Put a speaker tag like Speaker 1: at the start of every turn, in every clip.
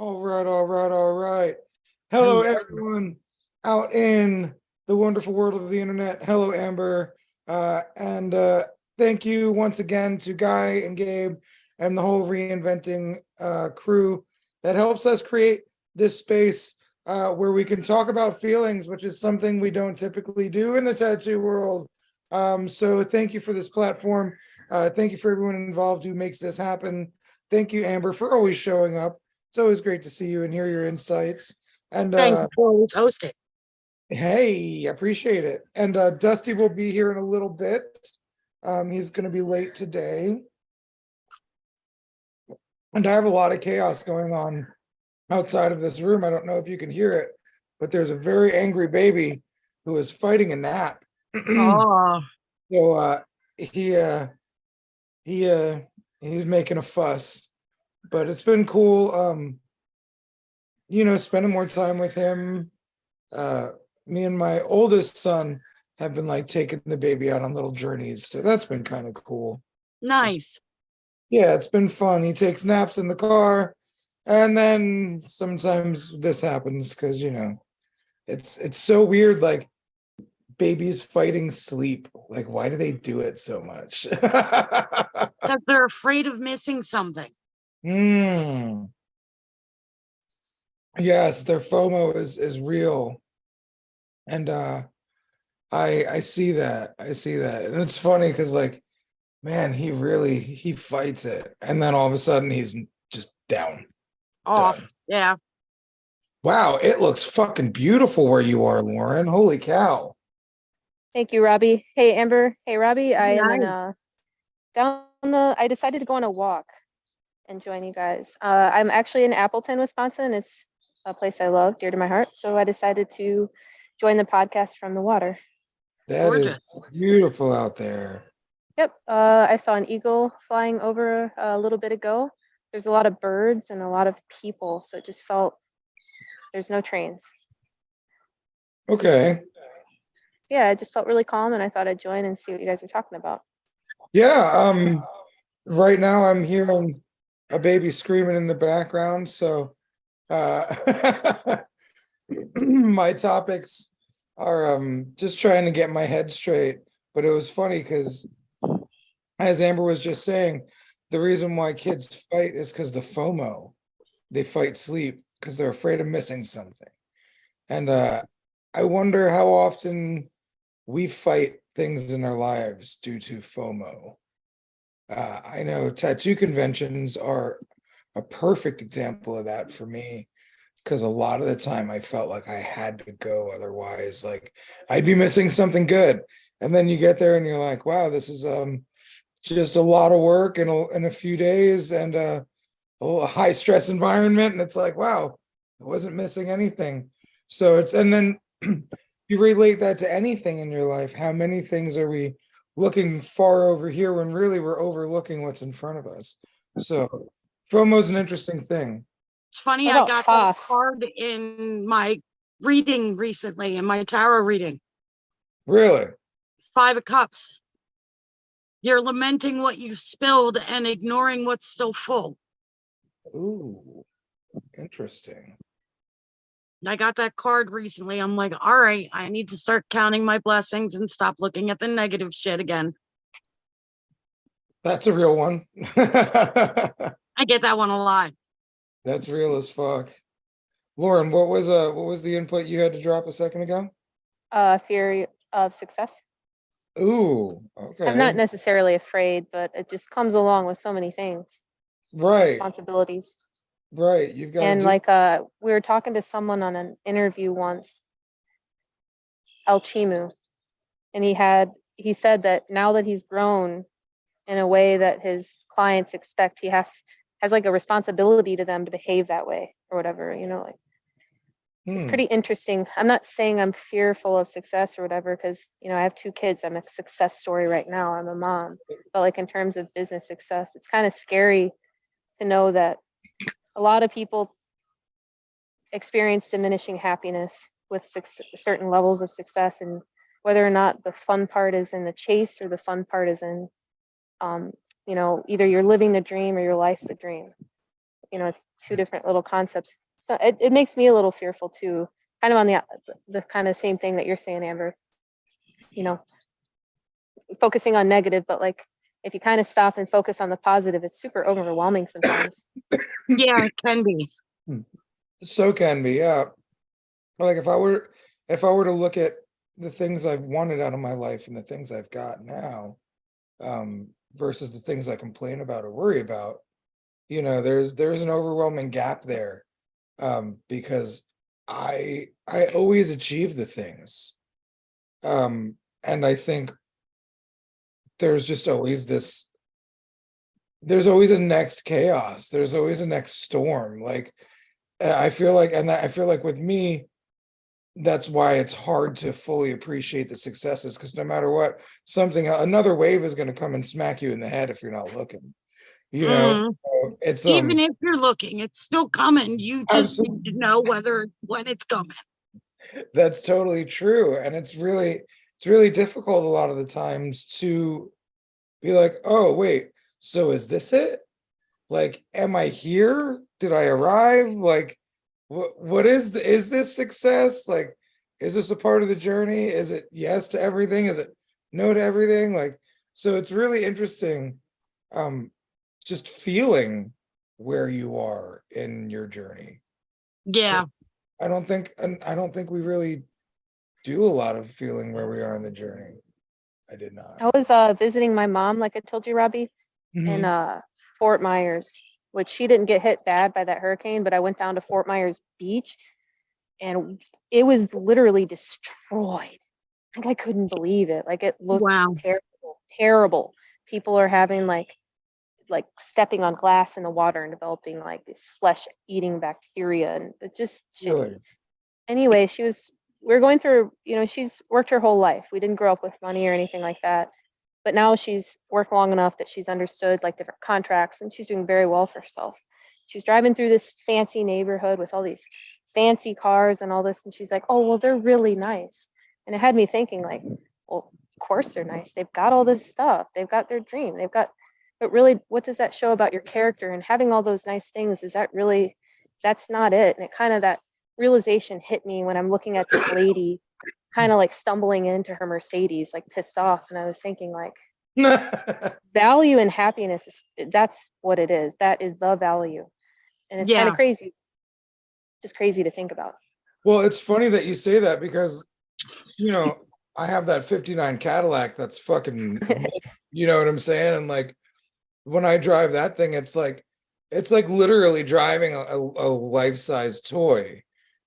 Speaker 1: All right, all right, all right. Hello,
Speaker 2: Hello.
Speaker 1: everyone out in the wonderful world of the internet. Hello, Amber. And thank you once again to Guy and Gabe and the whole reinventing crew that helps us create this space where we can talk about feelings, which is something we don't typically do in the tattoo world. So thank you for this platform. Thank you for everyone involved who makes this happen. Thank you, Amber, for always showing up. It's always great to see you and hear your insights. And
Speaker 2: Thank you for always hosting.
Speaker 1: hey, appreciate it. And Dusty will be here in a little bit. He's going to be late today. And I have a lot of chaos going on outside of this room. I don't know if you can hear it, but there's a very angry baby who is fighting a nap.
Speaker 2: Oh,
Speaker 1: So he he's making a fuss, but it's been cool. Spending more time with him. Me and my oldest son have been like taking the baby out on little journeys, so that's been kind of cool.
Speaker 2: nice.
Speaker 1: Yeah, it's been fun. He takes naps in the car, and then sometimes this happens because it's so weird. Like babies fighting sleep. Like, why do they do it so much?
Speaker 2: Because they're afraid of missing something.
Speaker 1: Hmm. Yes, their FOMO is real. And I see that. I see that. And it's funny because like, man, he fights it. And then all of a sudden he's just down.
Speaker 2: Off.
Speaker 1: Done.
Speaker 2: Yeah.
Speaker 1: Wow, it looks fucking beautiful where you are, Lauren. Holy cow.
Speaker 3: Thank you, Robbie. Hey, Amber. Hey, Robbie. I am in
Speaker 2: Nice.
Speaker 3: I decided to go on a walk and join you guys. I'm actually in Appleton, Wisconsin. It's a place I love, dear to my heart. So I decided to join the podcast from the water.
Speaker 1: That
Speaker 2: Gorgeous.
Speaker 1: is beautiful out there.
Speaker 3: Yep. I saw an eagle flying over a little bit ago. There's a lot of birds and a lot of people. So it just felt there's no trains.
Speaker 1: Okay.
Speaker 3: Yeah, it just felt really calm and I thought I'd join and see what you guys are talking about.
Speaker 1: Yeah, right now I'm hearing a baby screaming in the background, so my topics are just trying to get my head straight. But it was funny because, as Amber was just saying, the reason why kids fight is because the FOMO. They fight sleep because they're afraid of missing something. And I wonder how often we fight things in our lives due to FOMO. I know tattoo conventions are a perfect example of that for me because a lot of the time I felt like I had to go, otherwise like I'd be missing something good. And then you get there and you're like, wow, this is just a lot of work in a few days and a high stress environment, and it's like, wow, I wasn't missing anything. So it's, and then you relate that to anything in your life. How many things are we looking far over here when really we're overlooking what's in front of us? So FOMO is an interesting thing.
Speaker 2: It's funny,
Speaker 3: What
Speaker 2: I
Speaker 3: about
Speaker 2: got that
Speaker 3: Foss?
Speaker 2: card in my reading recently, in my tarot reading.
Speaker 1: Really?
Speaker 2: 5 of Cups. You're lamenting what you spilled and ignoring what's still full.
Speaker 1: Ooh, interesting.
Speaker 2: I got that card recently. I'm like, all right, I need to start counting my blessings and stop looking at the negative shit again.
Speaker 1: That's a real one.
Speaker 2: I get that one a lot.
Speaker 1: That's real as fuck. Lauren, what was the input you had to drop a second ago?
Speaker 3: Fear of success.
Speaker 1: Ooh,
Speaker 3: I'm not
Speaker 1: okay.
Speaker 3: necessarily afraid, but it just comes along with so many things,
Speaker 1: Right,
Speaker 3: responsibilities.
Speaker 1: right. You've got to
Speaker 3: And
Speaker 1: do.
Speaker 3: like we were talking to someone on an interview once, El Chimu, and he said that now that he's grown in a way that his clients expect, he has like a responsibility to them to behave that way or whatever, like it's pretty interesting. I'm not saying I'm fearful of success or whatever, because I have 2 kids. I'm a success story right now. I'm a mom. But like in terms of business success, it's kind of scary to know that a lot of people experience diminishing happiness with certain levels of success, and whether or not the fun part is in the chase or the fun part is in either you're living the dream or your life's a dream. it's two different little concepts. So it makes me a little fearful too, kind of on the kind of same thing that you're saying, Amber, focusing on negative, but like if you kind of stop and focus on the positive, it's super overwhelming sometimes.
Speaker 2: Yeah, it can be.
Speaker 1: So can be, yeah. Like if I were to look at the things I've wanted out of my life and the things I've got now, versus the things I complain about or worry about, there's an overwhelming gap there, because I always achieve the things, and I think there's just always there's always a next chaos, there's always a next storm. Like I feel like with me, that's why it's hard to fully appreciate the successes, because no matter what, another wave is going to come and smack you in the head if you're not looking. So it's
Speaker 2: Even if you're looking, it's still coming. You just
Speaker 1: absolutely,
Speaker 2: need to know when it's coming.
Speaker 1: that's totally true, and it's really difficult a lot of the times to be like, oh wait, so is this it? Like, am I here? Did I arrive? Like, what is this success? Like, is this a part of the journey? Is it yes to everything? Is it no to everything? Like, so it's really interesting, just feeling where you are in your journey.
Speaker 2: Yeah.
Speaker 1: I don't think we really do a lot of feeling where we are in the journey. I did not.
Speaker 3: I was visiting my mom, like I told you, Robbie, in
Speaker 1: Mhm.
Speaker 3: Fort Myers, which she didn't get hit bad by that hurricane, but I went down to Fort Myers Beach and it was literally destroyed. Like I couldn't believe it. Like it looked
Speaker 2: Wow.
Speaker 3: terrible, terrible. People are having like stepping on glass in the water and developing like this flesh eating bacteria, and it's just shitty.
Speaker 1: Really?
Speaker 3: Anyway, we are going through, she's worked her whole life. We didn't grow up with money or anything like that. But now she's worked long enough that she's understood like different contracts and she's doing very well for herself. She's driving through this fancy neighborhood with all these fancy cars and all this. And she's like, oh, well, they're really nice. And it had me thinking like, well, of course they're nice. They've got all this stuff. They've got their dream. But really, what does that show about your character? And having all those nice things, that's not it. And it kind of, that realization hit me when I'm looking at this lady kind of like stumbling into her Mercedes, like pissed off. And I was thinking like, value and happiness that's what it is. That is the value. And it's kind of crazy. Just crazy to think about.
Speaker 1: Well, it's funny that you say that because, I have that 59 Cadillac that's fucking, you know what I'm saying? And like, when I drive that thing, it's like literally driving a life-size toy.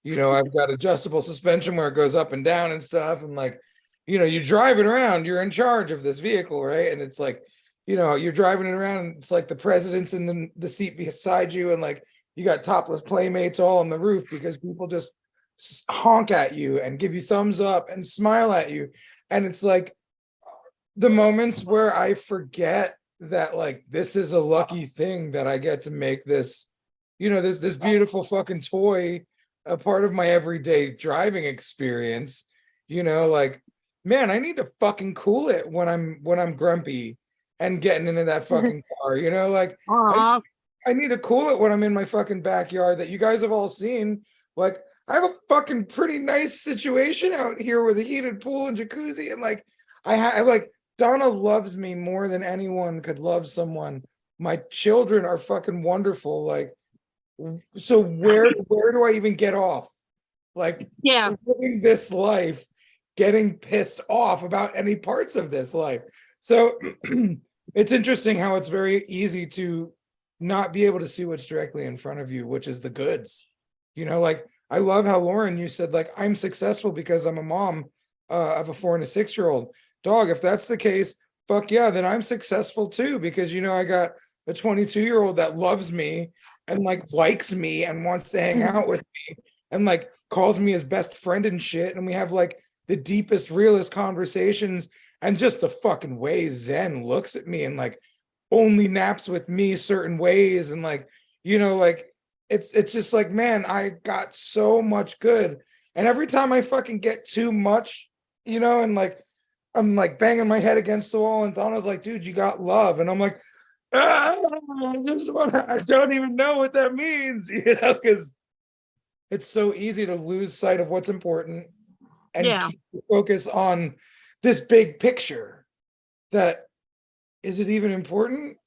Speaker 1: I've got adjustable suspension where it goes up and down and stuff. And like, you drive it around, you're in charge of this vehicle, right? And it's like, you're driving it around and it's like the president's in the seat beside you. And like, you got topless playmates all on the roof because people just honk at you and give you thumbs up and smile at you. And it's like the moments where I forget that like this is a lucky thing that I get to make this, this beautiful fucking toy a part of my everyday driving experience. Like, man, I need to fucking cool it when I'm grumpy and getting into that fucking car. Like I need to cool it when I'm in my fucking backyard that you guys have all seen. Like I have a fucking pretty nice situation out here with a heated pool and jacuzzi, and like I like Donna loves me more than anyone could love someone. My children are fucking wonderful. Like, so where do I even get off? Like, living this life, getting pissed off about any parts of this life. So it's interesting how it's very easy to not be able to see what's directly in front of you, which is the goods. Like I love how Lauren, you said like I'm successful because I'm a mom of a 4 and a 6-year-old. Dog, if that's the case, fuck yeah, then I'm successful too, because I got a 22-year-old that loves me and like likes me and wants to hang out with me and like calls me his best friend and shit, and we have like the deepest, realest conversations. And just the fucking way Zen looks at me and like only naps with me certain ways, and like like it's just like, man, I got so much good. And every time I fucking get too much, and like I'm like banging my head against the wall, and Donna's like, dude, you got love. And I'm like, I don't even know what that means, because it's so easy to lose sight of what's important and
Speaker 2: Yeah.
Speaker 1: keep the focus on this big picture that is it even important?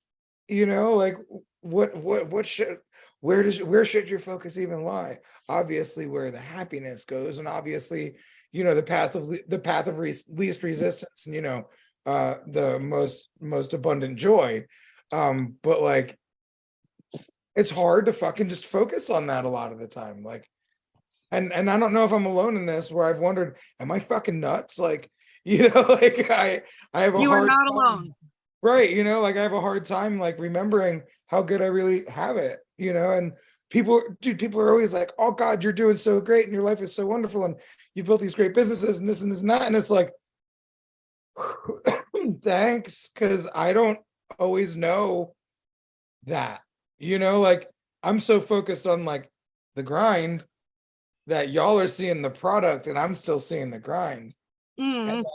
Speaker 1: Like what should where should your focus even lie? Obviously where the happiness goes, and obviously, the path of least resistance, and the most abundant joy. But like it's hard to fucking just focus on that a lot of the time. Like, and I don't know if I'm alone in this, where I've wondered, am I fucking nuts? Like, like I have a
Speaker 2: You are
Speaker 1: hard
Speaker 2: not
Speaker 1: time.
Speaker 2: alone.
Speaker 1: Right, like I have a hard time like remembering how good I really have it, and people are always like, oh God, you're doing so great and your life is so wonderful and you built these great businesses and this and that, and it's like, thanks, because I don't always know that, like I'm so focused on like the grind that y'all are seeing the product and I'm still seeing the grind.
Speaker 2: Mm.
Speaker 1: And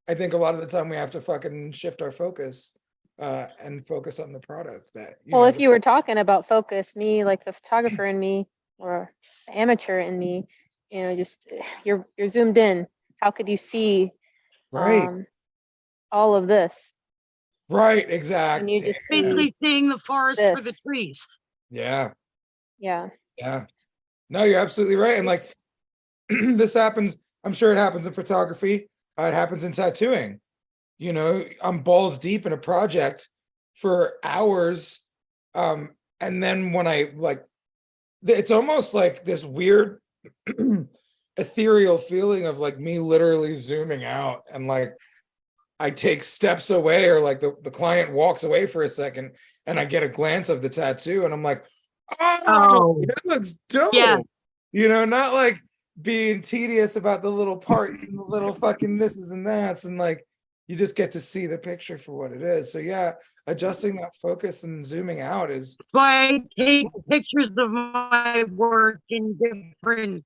Speaker 1: I think a lot of the time we have to fucking shift our focus and focus on the product that,
Speaker 3: Well, if you were talking about focus, me, like the photographer in me or the amateur in me, just you're zoomed in. How could you see
Speaker 1: right,
Speaker 3: all of this?
Speaker 1: right,
Speaker 3: And
Speaker 1: exactly.
Speaker 3: you just see
Speaker 2: Basically seeing the forest for the
Speaker 3: this.
Speaker 2: trees.
Speaker 1: Yeah,
Speaker 3: Yeah.
Speaker 1: no, you're absolutely right. And like this happens, I'm sure it happens in photography, it happens in tattooing. I'm balls deep in a project for hours, and then when I like, it's almost like this weird ethereal feeling of like me literally zooming out, and like I take steps away, or like the client walks away for a second and I get a glance of the tattoo and I'm like, oh, it looks dope.
Speaker 2: Yeah.
Speaker 1: Not like being tedious about the little parts and the little fucking thises and that's, and like you just get to see the picture for what it is. So yeah, adjusting that focus and zooming out is
Speaker 2: why I take pictures of my work in different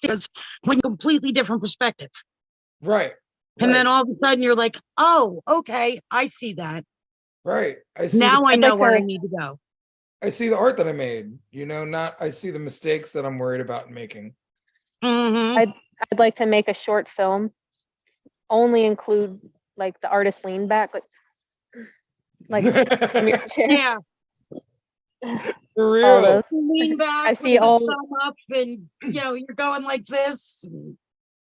Speaker 2: because when completely different perspective.
Speaker 1: right.
Speaker 2: And then all of a sudden you're like, oh, okay, I see that.
Speaker 1: Right. I see
Speaker 2: now I know
Speaker 3: like
Speaker 2: where I
Speaker 3: to-
Speaker 2: need to go.
Speaker 1: I see the art that I made, not I see the mistakes that I'm worried about making.
Speaker 2: Mhm.
Speaker 3: I'd like to make a short film, only include like the artist lean back, like from your chair.
Speaker 2: Yeah.
Speaker 1: For
Speaker 3: All
Speaker 1: real.
Speaker 3: those.
Speaker 2: Lean back,
Speaker 3: I see
Speaker 2: with the
Speaker 3: all-
Speaker 2: thumb up, and you're going like this.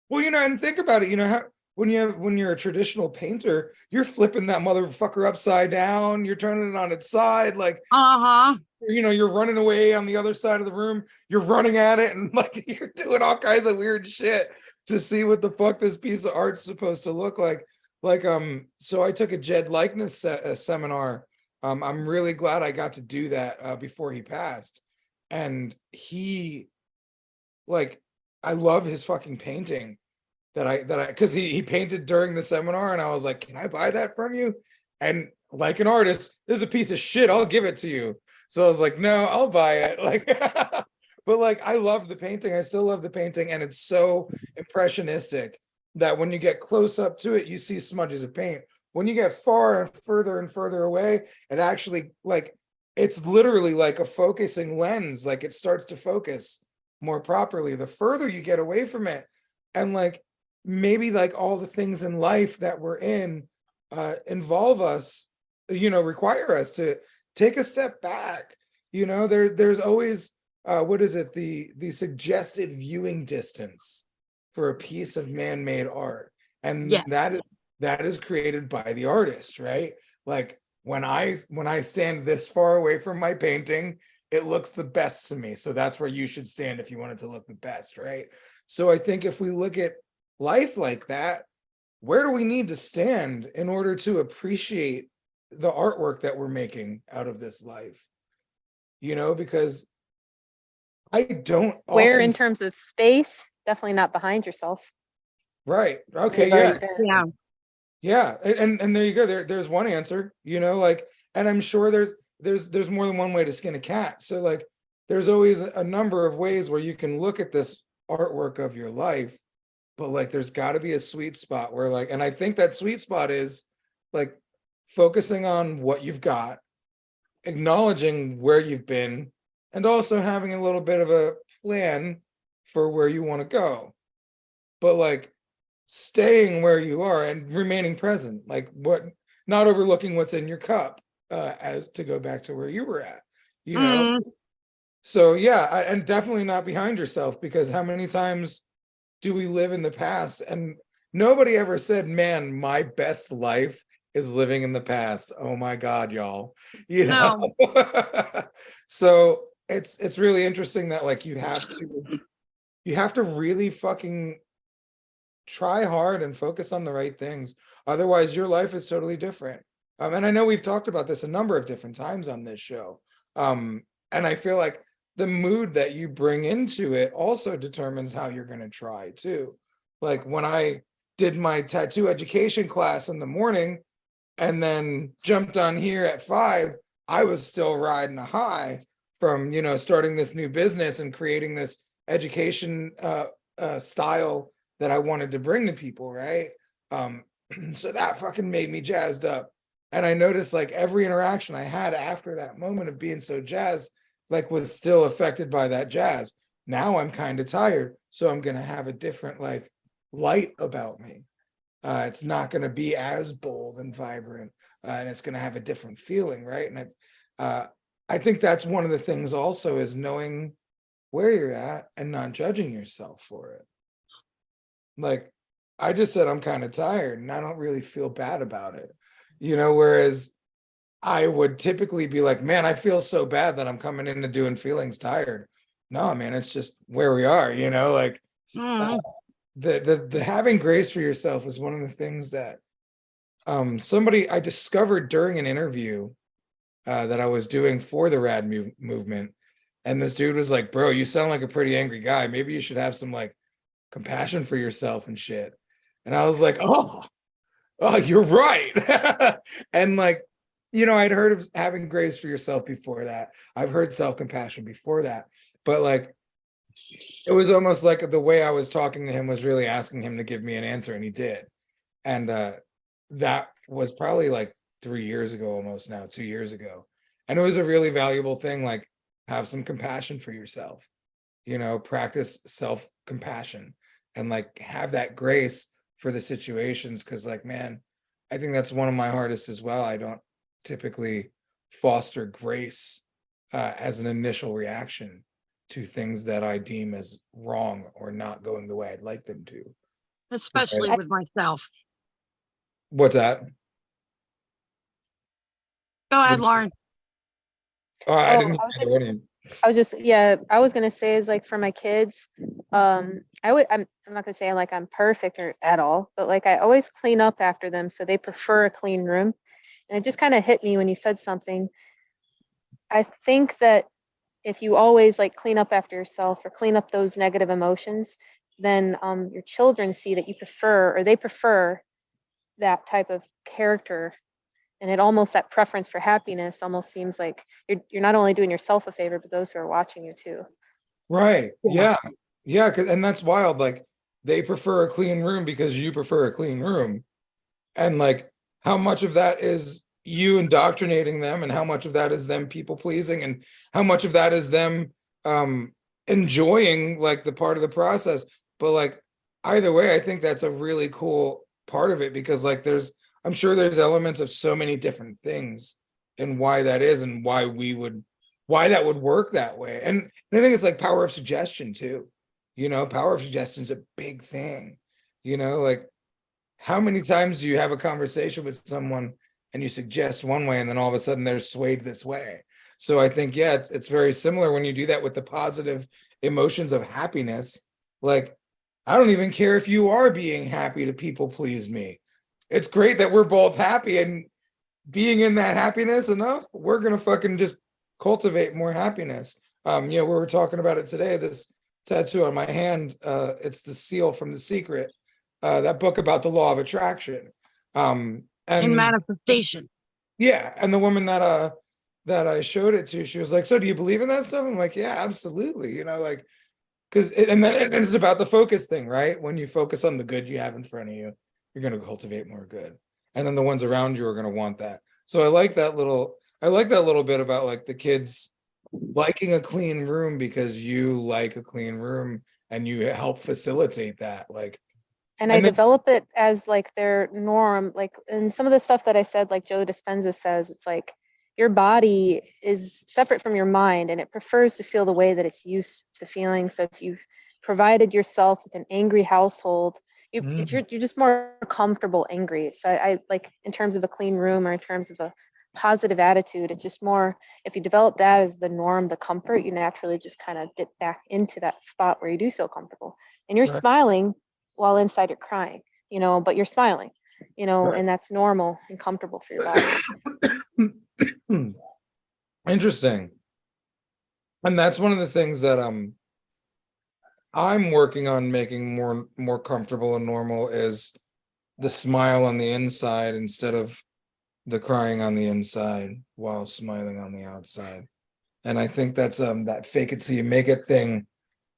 Speaker 1: Well, and think about it, how when you're a traditional painter, you're flipping that motherfucker upside down, you're turning it on its side, like
Speaker 2: Uh-huh.
Speaker 1: you're running away on the other side of the room, you're running at it, and like you're doing all kinds of weird shit to see what the fuck this piece of art's supposed to look like. So I took a Jed likeness seminar. I'm really glad I got to do that before he passed. And he, like, I love his fucking painting that I because he painted during the seminar, and I was like, can I buy that from you? And like an artist, this is a piece of shit, I'll give it to you. So I was like, no, I'll buy it. Like, but like I love the painting, I still love the painting, and it's so impressionistic that when you get close up to it, you see smudges of paint. When you get far and further away, it actually, like, it's literally like a focusing lens, like it starts to focus more properly the further you get away from it. And like maybe like all the things in life that we're in involve us, require us to take a step back. There's always what is it, the suggested viewing distance for a piece of man-made art, and
Speaker 2: Yeah.
Speaker 1: that is created by the artist, right? Like when I stand this far away from my painting, it looks the best to me. So that's where you should stand if you want it to look the best, right? So I think if we look at life like that, where do we need to stand in order to appreciate the artwork that we're making out of this life? Because I don't
Speaker 3: Where
Speaker 1: often
Speaker 3: in terms of space, definitely not behind yourself.
Speaker 1: right. Okay,
Speaker 3: You've
Speaker 1: yeah.
Speaker 3: already been-
Speaker 2: Yeah.
Speaker 1: Yeah, and there you go. There's one answer, like, and I'm sure there's more than one way to skin a cat. So like there's always a number of ways where you can look at this artwork of your life, but like there's got to be a sweet spot where like, and I think that sweet spot is like focusing on what you've got, acknowledging where you've been, and also having a little bit of a plan for where you want to go. But like staying where you are and remaining present, like what, not overlooking what's in your cup, as to go back to where you were at, you know? So yeah, and definitely not behind yourself, because how many times do we live in the past? And nobody ever said, man, my best life is living in the past. Oh my God, y'all, you know?
Speaker 2: No.
Speaker 1: So it's really interesting that like you have to really fucking try hard and focus on the right things. Otherwise, your life is totally different. And I know we've talked about this a number of different times on this show. And I feel like the mood that you bring into it also determines how you're going to try too. Like when I did my tattoo education class in the morning and then jumped on here at 5, I was still riding a high from, you know, starting this new business and creating this education style that I wanted to bring to people, right? So that fucking made me jazzed up. And I noticed like every interaction I had after that moment of being so jazzed, like was still affected by that jazz. Now I'm kind of tired, so I'm gonna have a different like light about me. It's not gonna be as bold and vibrant, and it's gonna have a different feeling, right? And I think that's one of the things also is knowing where you're at and not judging yourself for it. Like I just said, I'm kind of tired and I don't really feel bad about it, you know, whereas I would typically be like, man, I feel so bad that I'm coming into doing feelings tired. No, man, it's just where we are, you know, like the having grace for yourself is one of the things that somebody I discovered during an interview that I was doing for the rad movement. And this dude was like, bro, you sound like a pretty angry guy. Maybe you should have some like compassion for yourself and shit. And I was like, oh, you're right. And like, you know, I'd heard of having grace for yourself before that. I've heard self-compassion before that. But like, it was almost like the way I was talking to him was really asking him to give me an answer, and he did. And that was probably like 3 years ago, almost now, 2 years ago. And it was a really valuable thing, like have some compassion for yourself, you know, practice self-compassion and like have that grace for the situations. Cause like, man, I think that's one of my hardest as well. I don't typically foster grace as an initial reaction to things that I deem as wrong or not going the way I'd like them to.
Speaker 2: Especially with myself.
Speaker 1: What's that?
Speaker 2: Go ahead, Lauren.
Speaker 1: Oh, I
Speaker 3: Oh,
Speaker 1: didn't hear the audience.
Speaker 3: I was just, yeah, I was gonna say is like for my kids, I'm not gonna say like I'm perfect or at all, but like I always clean up after them, so they prefer a clean room. And it just kind of hit me when you said something. I think that if you always like clean up after yourself or clean up those negative emotions, then your children see that you prefer or they prefer that type of character. And it almost, that preference for happiness almost seems like you're not only doing yourself a favor, but those who are watching you too.
Speaker 1: Right. Yeah. And that's wild. Like they prefer a clean room because you prefer a clean room. And like how much of that is you indoctrinating them and how much of that is them people pleasing and how much of that is them enjoying like the part of the process. But like either way, I think that's a really cool part of it, because like I'm sure there's elements of so many different things and why that is and why that would work that way. And I think it's like power of suggestion too. You know, power of suggestion is a big thing. You know, like how many times do you have a conversation with someone and you suggest one way and then all of a sudden they're swayed this way? So I think, yeah, it's very similar when you do that with the positive emotions of happiness. Like, I don't even care if you are being happy to people please me. It's great that we're both happy, and being in that happiness enough, we're going to fucking just cultivate more happiness. You know, we were talking about it today, this tattoo on my hand, it's the seal from The Secret, that book about the law of attraction. And
Speaker 2: manifestation.
Speaker 1: Yeah. And the woman that I showed it to, she was like, so do you believe in that stuff? I'm like, yeah, absolutely. You know, like, because and it's about the focus thing, right? When you focus on the good you have in front of you, you're going to cultivate more good. and then the ones around you are going to want that. So I like that little bit about like the kids liking a clean room because you like a clean room and you help facilitate that. Like,
Speaker 3: And I
Speaker 1: and then,
Speaker 3: develop it as like their norm, like, and some of the stuff that I said, like Joe Dispenza says, it's like your body is separate from your mind and it prefers to feel the way that it's used to feeling. So if you've provided yourself with an angry household, you're just more comfortable angry. So I like, in terms of a clean room or in terms of a positive attitude, it's just more, if you develop that as the norm, the comfort, you naturally just kind of get back into that spot where you do feel comfortable and you're
Speaker 1: right,
Speaker 3: smiling while inside you're crying, but you're smiling,
Speaker 1: right.
Speaker 3: and that's normal and comfortable for your body.
Speaker 1: Interesting. And that's one of the things that I'm working on making more comfortable and normal is the smile on the inside instead of the crying on the inside while smiling on the outside. And I think that's that fake it till you make it thing,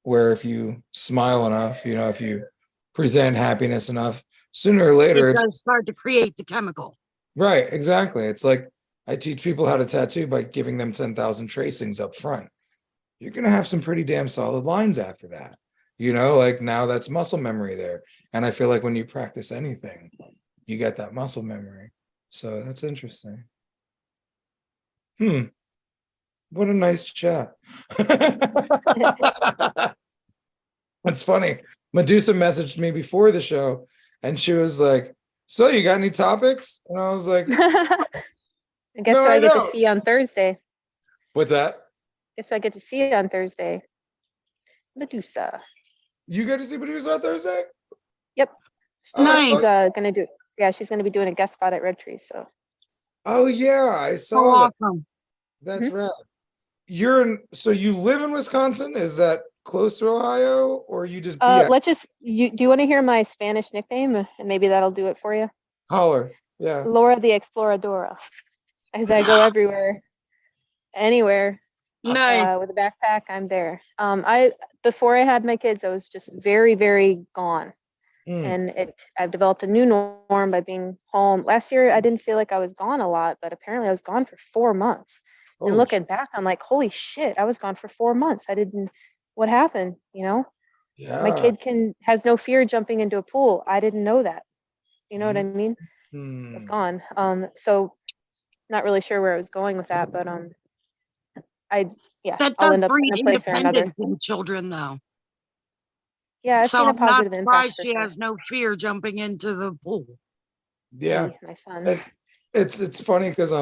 Speaker 1: where if you smile enough, if you present happiness enough, sooner or later
Speaker 2: It
Speaker 1: it's
Speaker 2: does start to create the chemical.
Speaker 1: right. Exactly. It's like I teach people how to tattoo by giving them 10,000 tracings up front. You're gonna have some pretty damn solid lines after that. Like now that's muscle memory there. And I feel like when you practice anything, you get that muscle memory. So that's interesting. What a nice chat. It's funny. Medusa messaged me before the show and she was like, so you got any topics? And I was like,
Speaker 3: I guess
Speaker 1: no,
Speaker 3: who
Speaker 1: I
Speaker 3: I get to
Speaker 1: don't.
Speaker 3: see on Thursday.
Speaker 1: What's that?
Speaker 3: Guess who I get to see on Thursday? Medusa.
Speaker 1: You get to see Medusa on Thursday?
Speaker 3: Yep.
Speaker 1: I
Speaker 2: Nice.
Speaker 3: She's
Speaker 1: thought,
Speaker 3: gonna do. Yeah, she's gonna be doing a guest spot at Red Tree. So.
Speaker 1: oh yeah, I
Speaker 2: So
Speaker 1: saw that.
Speaker 2: awesome.
Speaker 1: That's right. So you live in Wisconsin? Is that close to Ohio, or you just be at
Speaker 3: Let's just. Do you want to hear my Spanish nickname? And maybe that'll do it for you.
Speaker 1: holler? Yeah.
Speaker 3: Laura the Exploradora, as I go everywhere, anywhere.
Speaker 2: Nice.
Speaker 3: With a backpack, I'm there. Before I had my kids, I was just very, very gone.
Speaker 1: Mm.
Speaker 3: And I've developed a new norm by being home. Last year I didn't feel like I was gone a lot, but apparently I was gone for 4 months. And
Speaker 1: Oh,
Speaker 3: looking back, I'm like, holy shit, I was gone for 4 months. What happened? My
Speaker 1: yeah.
Speaker 3: kid has no fear jumping into a pool. I didn't know that. You know what I mean? I was
Speaker 1: Mm.
Speaker 3: gone. So not really sure where I was going with that, but
Speaker 2: That
Speaker 3: I'll
Speaker 2: does
Speaker 3: end up
Speaker 2: breed
Speaker 3: in a place or another.
Speaker 2: independence in children, though.
Speaker 3: Yeah, I've
Speaker 2: So
Speaker 3: seen a
Speaker 2: I'm not
Speaker 3: positive impact
Speaker 2: surprised
Speaker 3: for
Speaker 2: she
Speaker 3: sure.
Speaker 2: has no fear jumping into the pool.
Speaker 1: Yeah.
Speaker 3: My son.
Speaker 1: It's funny because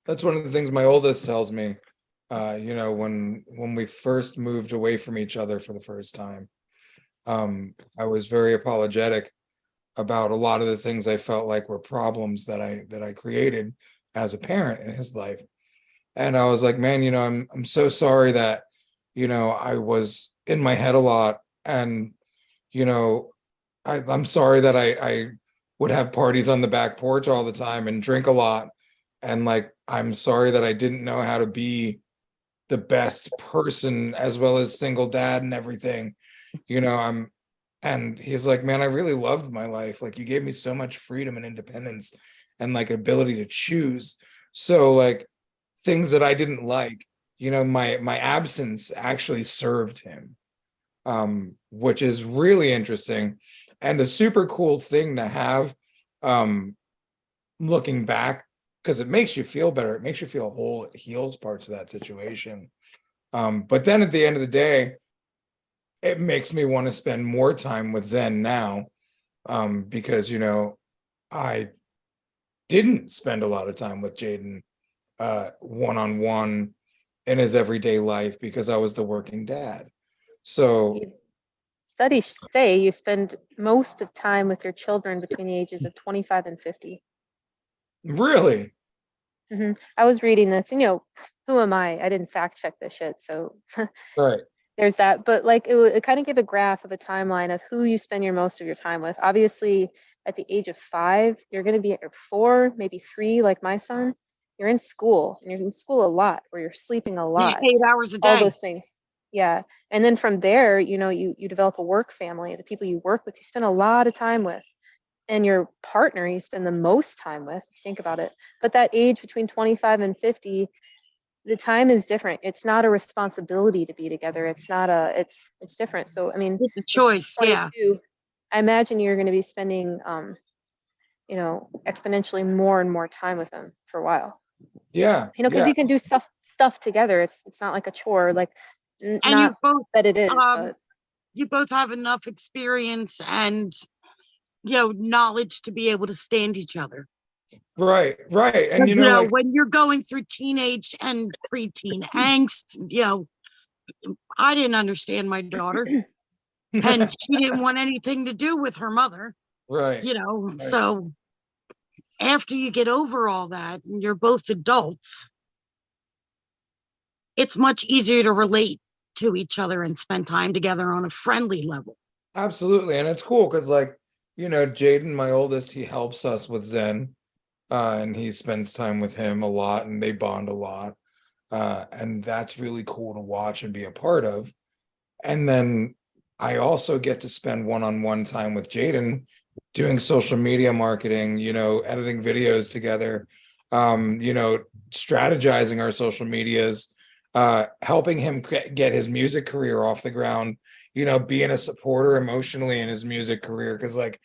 Speaker 1: that's one of the things my oldest tells me. When we first moved away from each other for the first time, I was very apologetic about a lot of the things I felt like were problems that I created as a parent in his life. And I was like, man, I'm so sorry that, I was in my head a lot. And, I'm sorry that I would have parties on the back porch all the time and drink a lot. And like, I'm sorry that I didn't know how to be the best person as well as single dad and everything. And he's like, man, I really loved my life. Like you gave me so much freedom and independence and like ability to choose. So like things that I didn't like, my absence actually served him, which is really interesting and a super cool thing to have, looking back, because it makes you feel better. It makes you feel whole. It heals parts of that situation. But then at the end of the day, it makes me want to spend more time with Zen now, because I didn't spend a lot of time with Jaden one-on-one in his everyday life because I was the working dad. So
Speaker 3: Studies say you spend most of time with your children between the ages of 25 and 50.
Speaker 1: really,
Speaker 3: I was reading this, and who am I? I didn't fact check this shit, so
Speaker 1: right,
Speaker 3: there's that. But like it kind of gave a graph of a timeline of who you spend most of your time with. Obviously, at the age of 5, you're going to be at your 4, maybe 3, like my son. You're in school, and you're in school a lot, or you're sleeping a
Speaker 2: Yeah,
Speaker 3: lot.
Speaker 2: 8 hours a
Speaker 3: All
Speaker 2: day.
Speaker 3: those things. Yeah. And then from there, you develop a work family, the people you work with, you spend a lot of time with. and your partner you spend the most time with, think about it. But that age between 25 and 50, the time is different. It's not a responsibility to be together. It's not a, it's different. So, I mean,
Speaker 2: It's a
Speaker 3: it's
Speaker 2: choice. Yeah.
Speaker 3: 22. I imagine you're going to be spending, you know, exponentially more and more time with them for a while.
Speaker 1: Yeah.
Speaker 3: You know, because
Speaker 1: Yeah.
Speaker 3: you can do stuff together. It's not like a chore. Like,
Speaker 2: And
Speaker 3: not that it is, but
Speaker 2: you both have enough experience and, you know, knowledge to be able to stand each other.
Speaker 1: Right. Right. And
Speaker 2: But,
Speaker 1: you know, like,
Speaker 2: when you're going through teenage and preteen angst, you know, I didn't understand my daughter, and she didn't want anything to do with her mother,
Speaker 1: right.
Speaker 2: you know.
Speaker 1: Right.
Speaker 2: So after you get over all that and you're both adults, it's much easier to relate to each other and spend time together on a friendly level.
Speaker 1: Absolutely. And it's cool because, like, you know, Jaden, my oldest, he helps us with Zen, and he spends time with him a lot and they bond a lot. And that's really cool to watch and be a part of. And then I also get to spend one-on-one time with Jaden doing social media marketing, you know, editing videos together, you know, strategizing our social medias, helping him get his music career off the ground, you know, being a supporter emotionally in his music career. Cause like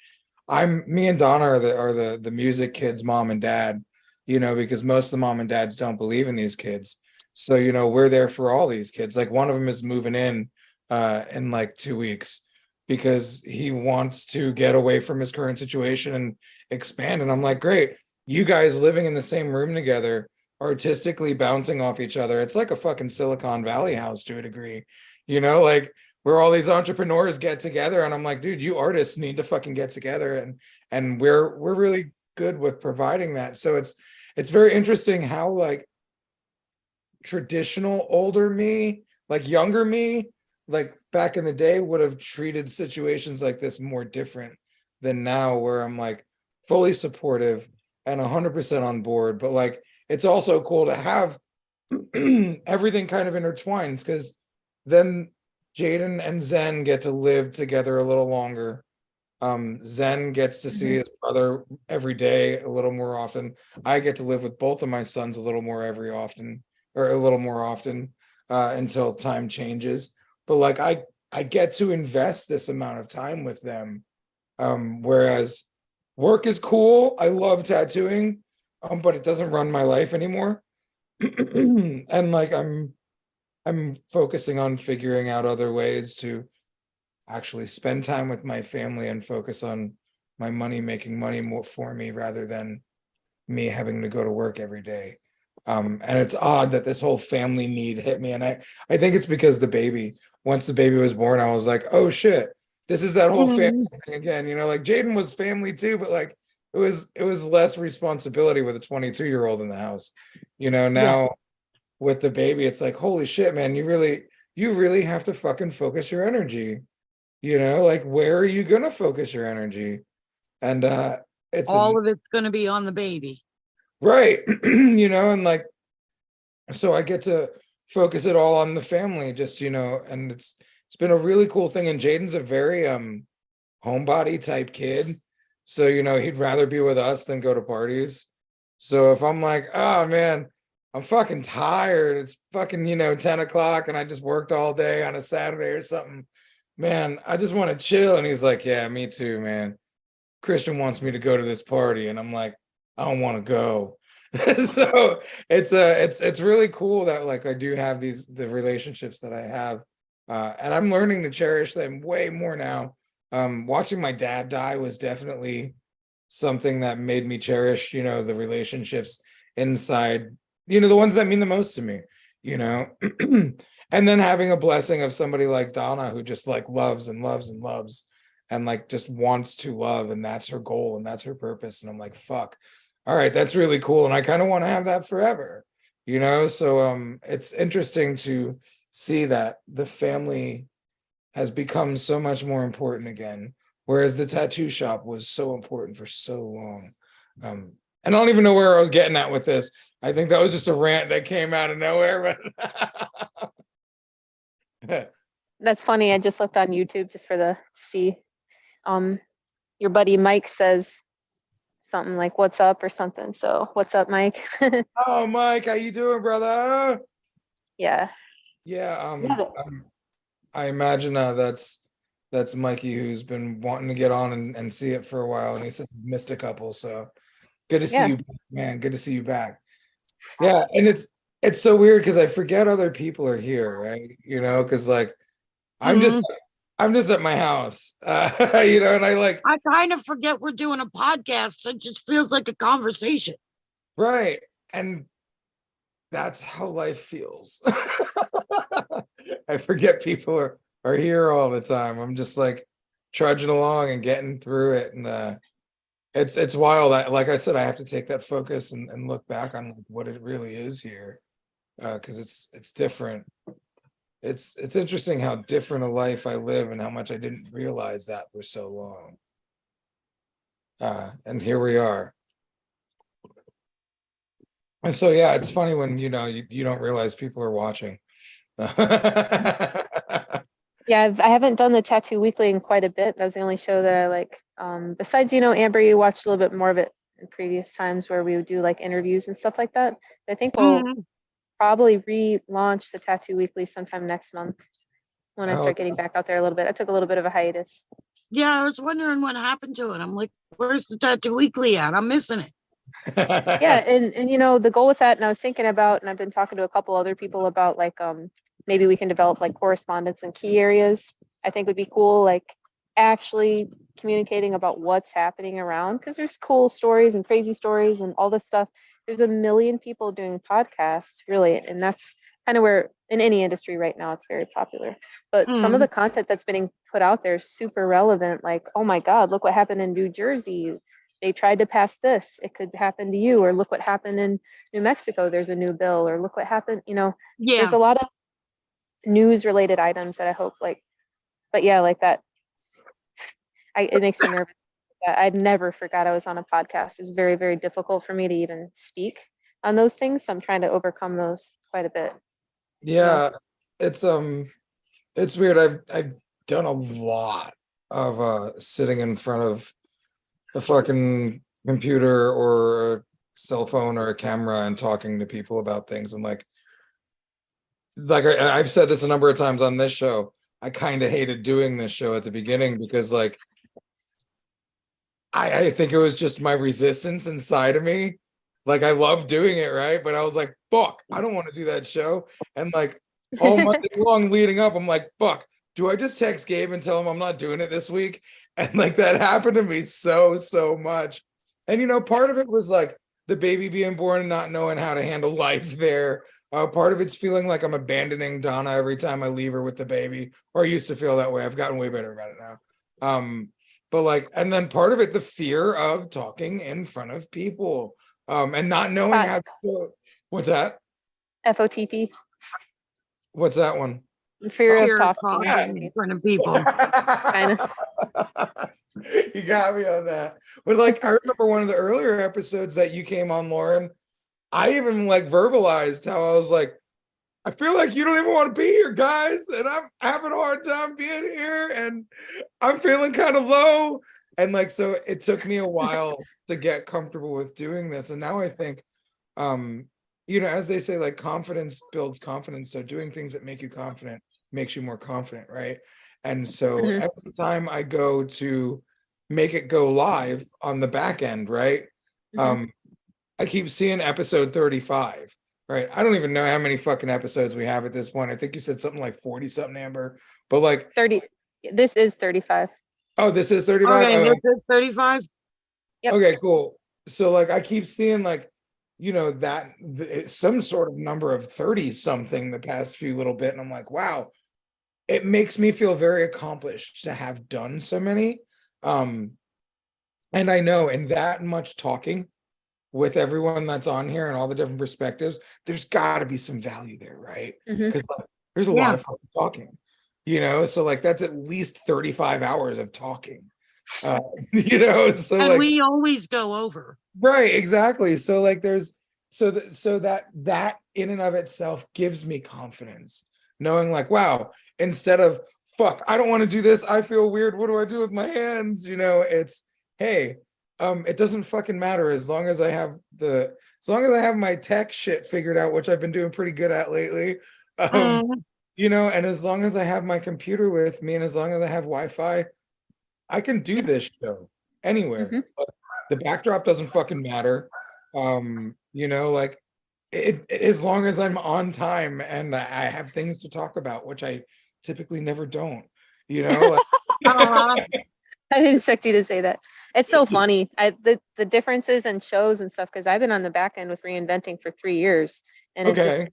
Speaker 1: me and Donna are the music kids, mom and dad, you know, because most of the mom and dads don't believe in these kids. So, you know, we're there for all these kids. Like one of them is moving in like 2 weeks because he wants to get away from his current situation and expand. And I'm like, great, you guys living in the same room together, artistically bouncing off each other. It's like a fucking Silicon Valley house to a degree, you know, like where all these entrepreneurs get together. And I'm like, dude, you artists need to fucking get together. And we're really good with providing that. So it's very interesting how like traditional older me, like younger me, like back in the day would have treated situations like this more different than now, where I'm like fully supportive and 100% on board. But like it's also cool to have everything kind of intertwines, because then Jaden and Zen get to live together a little longer. Zen gets to see his brother every day a little more often. I get to live with both of my sons a little more often until time changes. But like I get to invest this amount of time with them. Whereas work is cool. I love tattooing, but it doesn't run my life anymore. And like I'm focusing on figuring out other ways to actually spend time with my family and focus on my money, making money more for me rather than me having to go to work every day. And it's odd that this whole family need hit me. And I think it's because once the baby was born, I was like, oh shit, this is that whole family thing again. You know, like Jaden was family too, but like it was less responsibility with a 22-year-old in the house. You know, now with the baby, it's like, holy shit, man, you really have to fucking focus your energy. You know, like where are you gonna focus your energy? And it's
Speaker 2: All of it's going to be on the baby.
Speaker 1: right. You know, and like so I get to focus it all on the family, just, you know, and it's been a really cool thing. And Jaden's a very homebody type kid. So, you know, he'd rather be with us than go to parties. So if I'm like, oh man, I'm fucking tired, it's fucking, you know, 10 o'clock and I just worked all day on a Saturday or something, man, I just want to chill. And he's like, yeah, me too, man. Christian wants me to go to this party. And I'm like, I don't want to go. So it's really cool that like I do have the relationships that I have. And I'm learning to cherish them way more now. Watching my dad die was definitely something that made me cherish, you know, the relationships inside, you know, the ones that mean the most to me, you know. And then having a blessing of somebody like Donna who just like loves and loves and loves and like just wants to love, and that's her goal and that's her purpose. And I'm like, fuck, all right, that's really cool. And I kind of want to have that forever, you know. So it's interesting to see that the family has become so much more important again, whereas the tattoo shop was so important for so long. And I don't even know where I was getting at with this. I think that was just a rant that came out of nowhere, but
Speaker 3: that's funny. I just looked on YouTube just for the to see. your buddy Mike says something like "What's up" or something. So, what's up, Mike?
Speaker 1: Oh, Mike, how you doing, brother?
Speaker 3: Yeah.
Speaker 1: Yeah,
Speaker 3: Yeah.
Speaker 1: I imagine that's Mikey, who's been wanting to get on and see it for a while, and he said he missed a couple. So good to see
Speaker 3: Yeah.
Speaker 1: you, man. Good to see you back. Yeah, and it's so weird because I forget other people are here, right? Because like I'm just
Speaker 2: Mhm.
Speaker 1: I'm just at my house, and
Speaker 2: I kind of forget we're doing a podcast. It just feels like a conversation.
Speaker 1: right, and that's how life feels. I forget people are here all the time. I'm just like trudging along and getting through it, and it's wild. Like I said, I have to take that focus and look back on what it really is here, because it's different. It's interesting how different a life I live and how much I didn't realize that for so long. And here we are. And so yeah, it's funny when you don't realize people are watching.
Speaker 3: Yeah, I haven't done the Tattoo Weekly in quite a bit. That was the only show that I like. Besides, Amber, you watched a little bit more of it in previous times where we would do like interviews and stuff like that. I think we'll
Speaker 2: Mhm.
Speaker 3: probably relaunch the Tattoo Weekly sometime next month when I
Speaker 1: Oh,
Speaker 3: start getting back out there a little bit. I took a little bit of a hiatus.
Speaker 2: Yeah, I was wondering what happened to it. I'm like, where's the Tattoo Weekly at? I'm missing it.
Speaker 3: Yeah, and the goal with that, and I was thinking about, and I've been talking to a couple other people about like maybe we can develop like correspondence in key areas. I think would be cool, like actually communicating about what's happening around, because there's cool stories and crazy stories and all this stuff. There's a million people doing podcasts, really, and that's kind of where in any industry right now it's very popular. But some of the
Speaker 2: Mhm.
Speaker 3: content that's being put out there is super relevant. Like, oh my God, look what happened in New Jersey. They tried to pass this. It could happen to you. Or look what happened in New Mexico. There's a new bill. Or look what happened. There's
Speaker 2: Yeah.
Speaker 3: a lot of news related items that I hope like, but yeah, like that. It makes me nervous. I never forgot I was on a podcast. It's very, very difficult for me to even speak on those things. So I'm trying to overcome those quite a bit.
Speaker 1: yeah, it's weird. I've done a lot of sitting in front of a fucking computer or a cell phone or a camera and talking to people about things, and I've said this a number of times on this show. I kind of hated doing this show at the beginning because like I think it was just my resistance inside of me. Like I love doing it, right? But I was like, fuck, I don't want to do that show. And like all Monday long leading up, I'm like, fuck, do I just text Gabe and tell him I'm not doing it this week? And like that happened to me so much. And part of it was like the baby being born and not knowing how to handle life there. Part of it's feeling like I'm abandoning Donna every time I leave her with the baby, or I used to feel that way. I've gotten way better about it now. But like, and then part of it, the fear of talking in front of people, and not knowing how to. What's that?
Speaker 3: FOTP,
Speaker 1: What's that one?
Speaker 3: fear of
Speaker 2: Fear of
Speaker 3: talking in front of
Speaker 2: talking in
Speaker 3: people.
Speaker 2: front of people.
Speaker 3: Kind of.
Speaker 1: You got me on that. But like, I remember one of the earlier episodes that you came on, Lauren. I even like verbalized how I was like, I feel like you don't even want to be here, guys, and I'm having a hard time being here, and I'm feeling kind of low. And like, so it took me a while to get comfortable with doing this. And now I think, as they say, like confidence builds confidence. So doing things that make you confident makes you more confident, right? And so
Speaker 3: Mhm.
Speaker 1: every time I go to make it go live on the back end, right?
Speaker 3: Mhm.
Speaker 1: I keep seeing episode 35. Right. I don't even know how many fucking episodes we have at this point. I think you said something like 40 something, Amber. But like
Speaker 3: 30. This is 35.
Speaker 1: oh, this is 35.
Speaker 2: Okay, this is 35.
Speaker 3: Yep.
Speaker 1: Okay, cool. So like I keep seeing like, that some sort of number of 30 something the past few little bit. And I'm like, wow, it makes me feel very accomplished to have done so many. And I know in that much talking with everyone that's on here and all the different perspectives, there's got to be some value there, right?
Speaker 3: Mhm.
Speaker 1: Because there's a lot of fucking talking, so like that's at least 35 hours of talking, so
Speaker 2: And
Speaker 1: like
Speaker 2: we always go over.
Speaker 1: right, exactly. So like there's that in and of itself gives me confidence, knowing like, wow, instead of fuck, I don't want to do this. I feel weird. What do I do with my hands? You know, it's, hey, it doesn't fucking matter as long as I have my tech shit figured out, which I've been doing pretty good at lately. You know, and as long as I have my computer with me and as long as I have Wi-Fi, I can do this show anywhere. The backdrop doesn't fucking matter. You know, like as long as I'm on time and I have things to talk about, which I typically never don't, you know.
Speaker 3: I didn't expect you to say that. It's so funny. The differences in shows and stuff, because I've been on the back end with Reinventing for 3 years, and it's just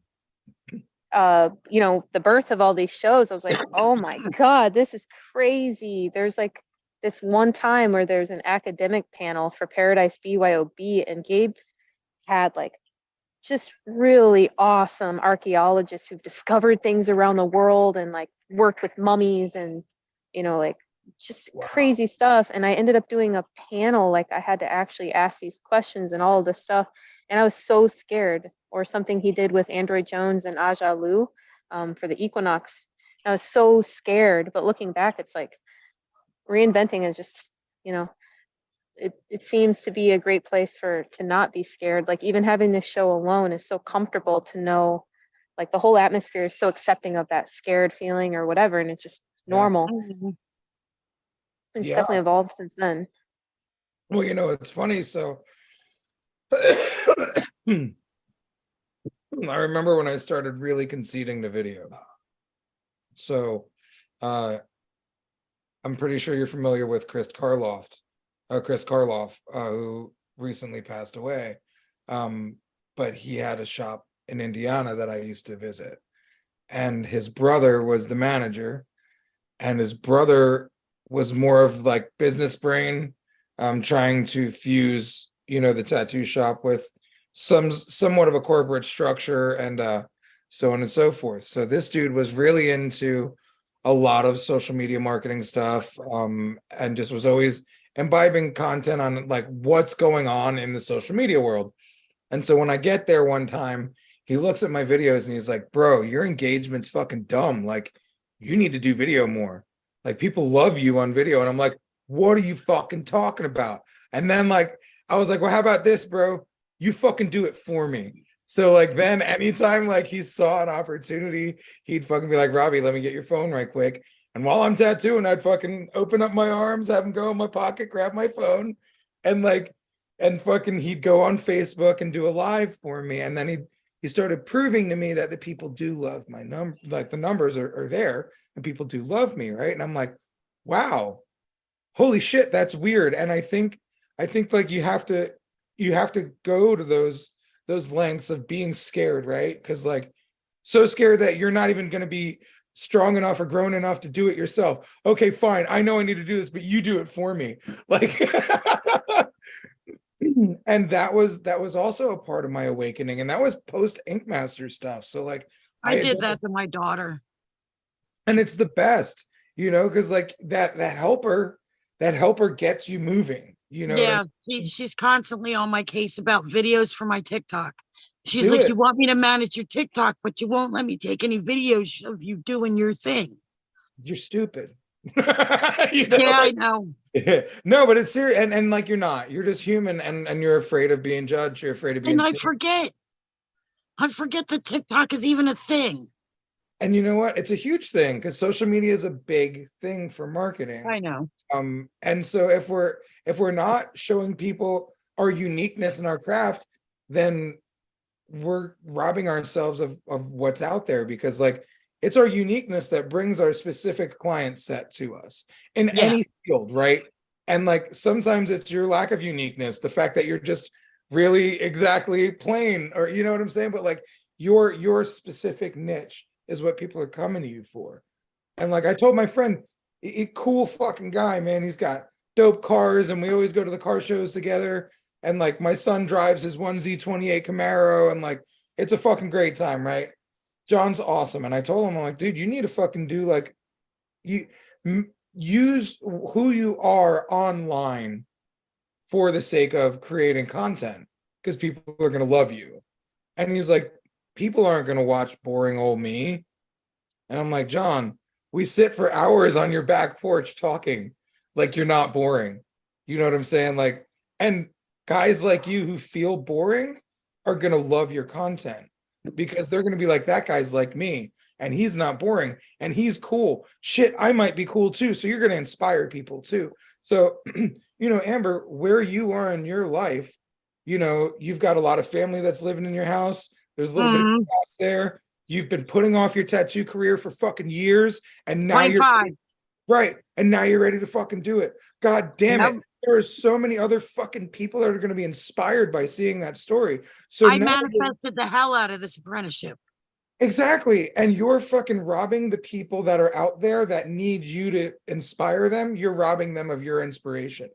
Speaker 3: you know, the birth of all these shows, I was like, oh my God, this is crazy. There's like this one time where there's an academic panel for Paradise BYOB, and Gabe had like just really awesome archaeologists who've discovered things around the world and like worked with mummies and, you know, like just crazy stuff. And I ended up doing a panel, like I had to actually ask these questions and all of this stuff. And I was so scared. Or something he did with Android Jones and Aja Lu for the Equinox. I was so scared, but looking back, it's like Reinventing is just, you know, it seems to be a great place to not be scared. Like even having this show alone is so comfortable to know, like the whole atmosphere is so accepting of that scared feeling or whatever, and it's just normal. It's definitely evolved since then.
Speaker 1: Well, you know, it's funny. So I remember when I started really conceding to video. So I'm pretty sure you're familiar with Chris Karloff, who recently passed away. But he had a shop in Indiana that I used to visit. And his brother was the manager. And his brother was more of like business brain, trying to fuse, you know, the tattoo shop with somewhat of a corporate structure and so on and so forth. So this dude was really into a lot of social media marketing stuff, and just was always imbibing content on like what's going on in the social media world. And so when I get there one time, he looks at my videos and he's like, bro, your engagement's fucking dumb. Like you need to do video more. Like people love you on video. And I'm like, what are you fucking talking about? And then like, I was like, well, how about this, bro? You fucking do it for me. So like then anytime like he saw an opportunity, he'd fucking be like, Robbie, let me get your phone right quick. And while I'm tattooing, I'd fucking open up my arms, have him go in my pocket, grab my phone, and like, and fucking he'd go on Facebook and do a live for me. And then he started proving to me that the people do love my number, like the numbers are there and people do love me, right? And I'm like, wow, holy shit, that's weird. And I think like you have to go to those lengths of being scared, right? Because like so scared that you're not even going to be strong enough or grown enough to do it yourself. Okay, fine, I know I need to do this, but you do it for me. Like and that was also a part of my awakening, and that was post Ink Master stuff. So like
Speaker 2: I did that to my daughter,
Speaker 1: and it's the best, you know, because like that helper gets you moving, you know.
Speaker 2: Yeah, she's constantly on my case about videos for my TikTok. She's like, you want me to manage your TikTok, but you won't let me take any videos of you doing your thing.
Speaker 1: You're stupid.
Speaker 2: You know, yeah, like, I know.
Speaker 1: No, but it's serious, and like you're just human, and you're afraid of being judged. You're afraid of being.
Speaker 2: And I forget that TikTok is even a thing.
Speaker 1: And you know what? It's a huge thing because social media is a big thing for marketing.
Speaker 2: I know.
Speaker 1: And so if we're not showing people our uniqueness in our craft, then we're robbing ourselves of what's out there, because like it's our uniqueness that brings our specific client set to us in any field, right? And like sometimes it's your lack of uniqueness, the fact that you're just really exactly plain, or you know what I'm saying? But like your specific niche is what people are coming to you for. And like I told my friend, cool fucking guy, man, he's got dope cars and we always go to the car shows together. And like my son drives his 1Z28 Camaro and like it's a fucking great time, right? John's awesome. And I told him, I'm like, dude, you need to fucking do like, use who you are online for the sake of creating content, because people are going to love you. And he's like, people aren't going to watch boring old me. And I'm like, John, We sit for hours on your back porch talking like you're not boring. You know what I'm saying? Like, and guys like you who feel boring are going to love your content because they're going to be like, that guy's like me and he's not boring and he's cool. Shit, I might be cool too. So you're going to inspire people too. So, you know, Amber, where you are in your life, you know, you've got a lot of family that's living in your house. There's a little bit of chaos there. You've been putting off your tattoo career for fucking years, and now you're right. And now you're ready to fucking do it. God damn it. There are so many other fucking people that are going to be inspired by seeing that story. So
Speaker 2: I manifested the hell out of this apprenticeship.
Speaker 1: Exactly. And you're fucking robbing the people that are out there that need you to inspire them. You're robbing them of your inspiration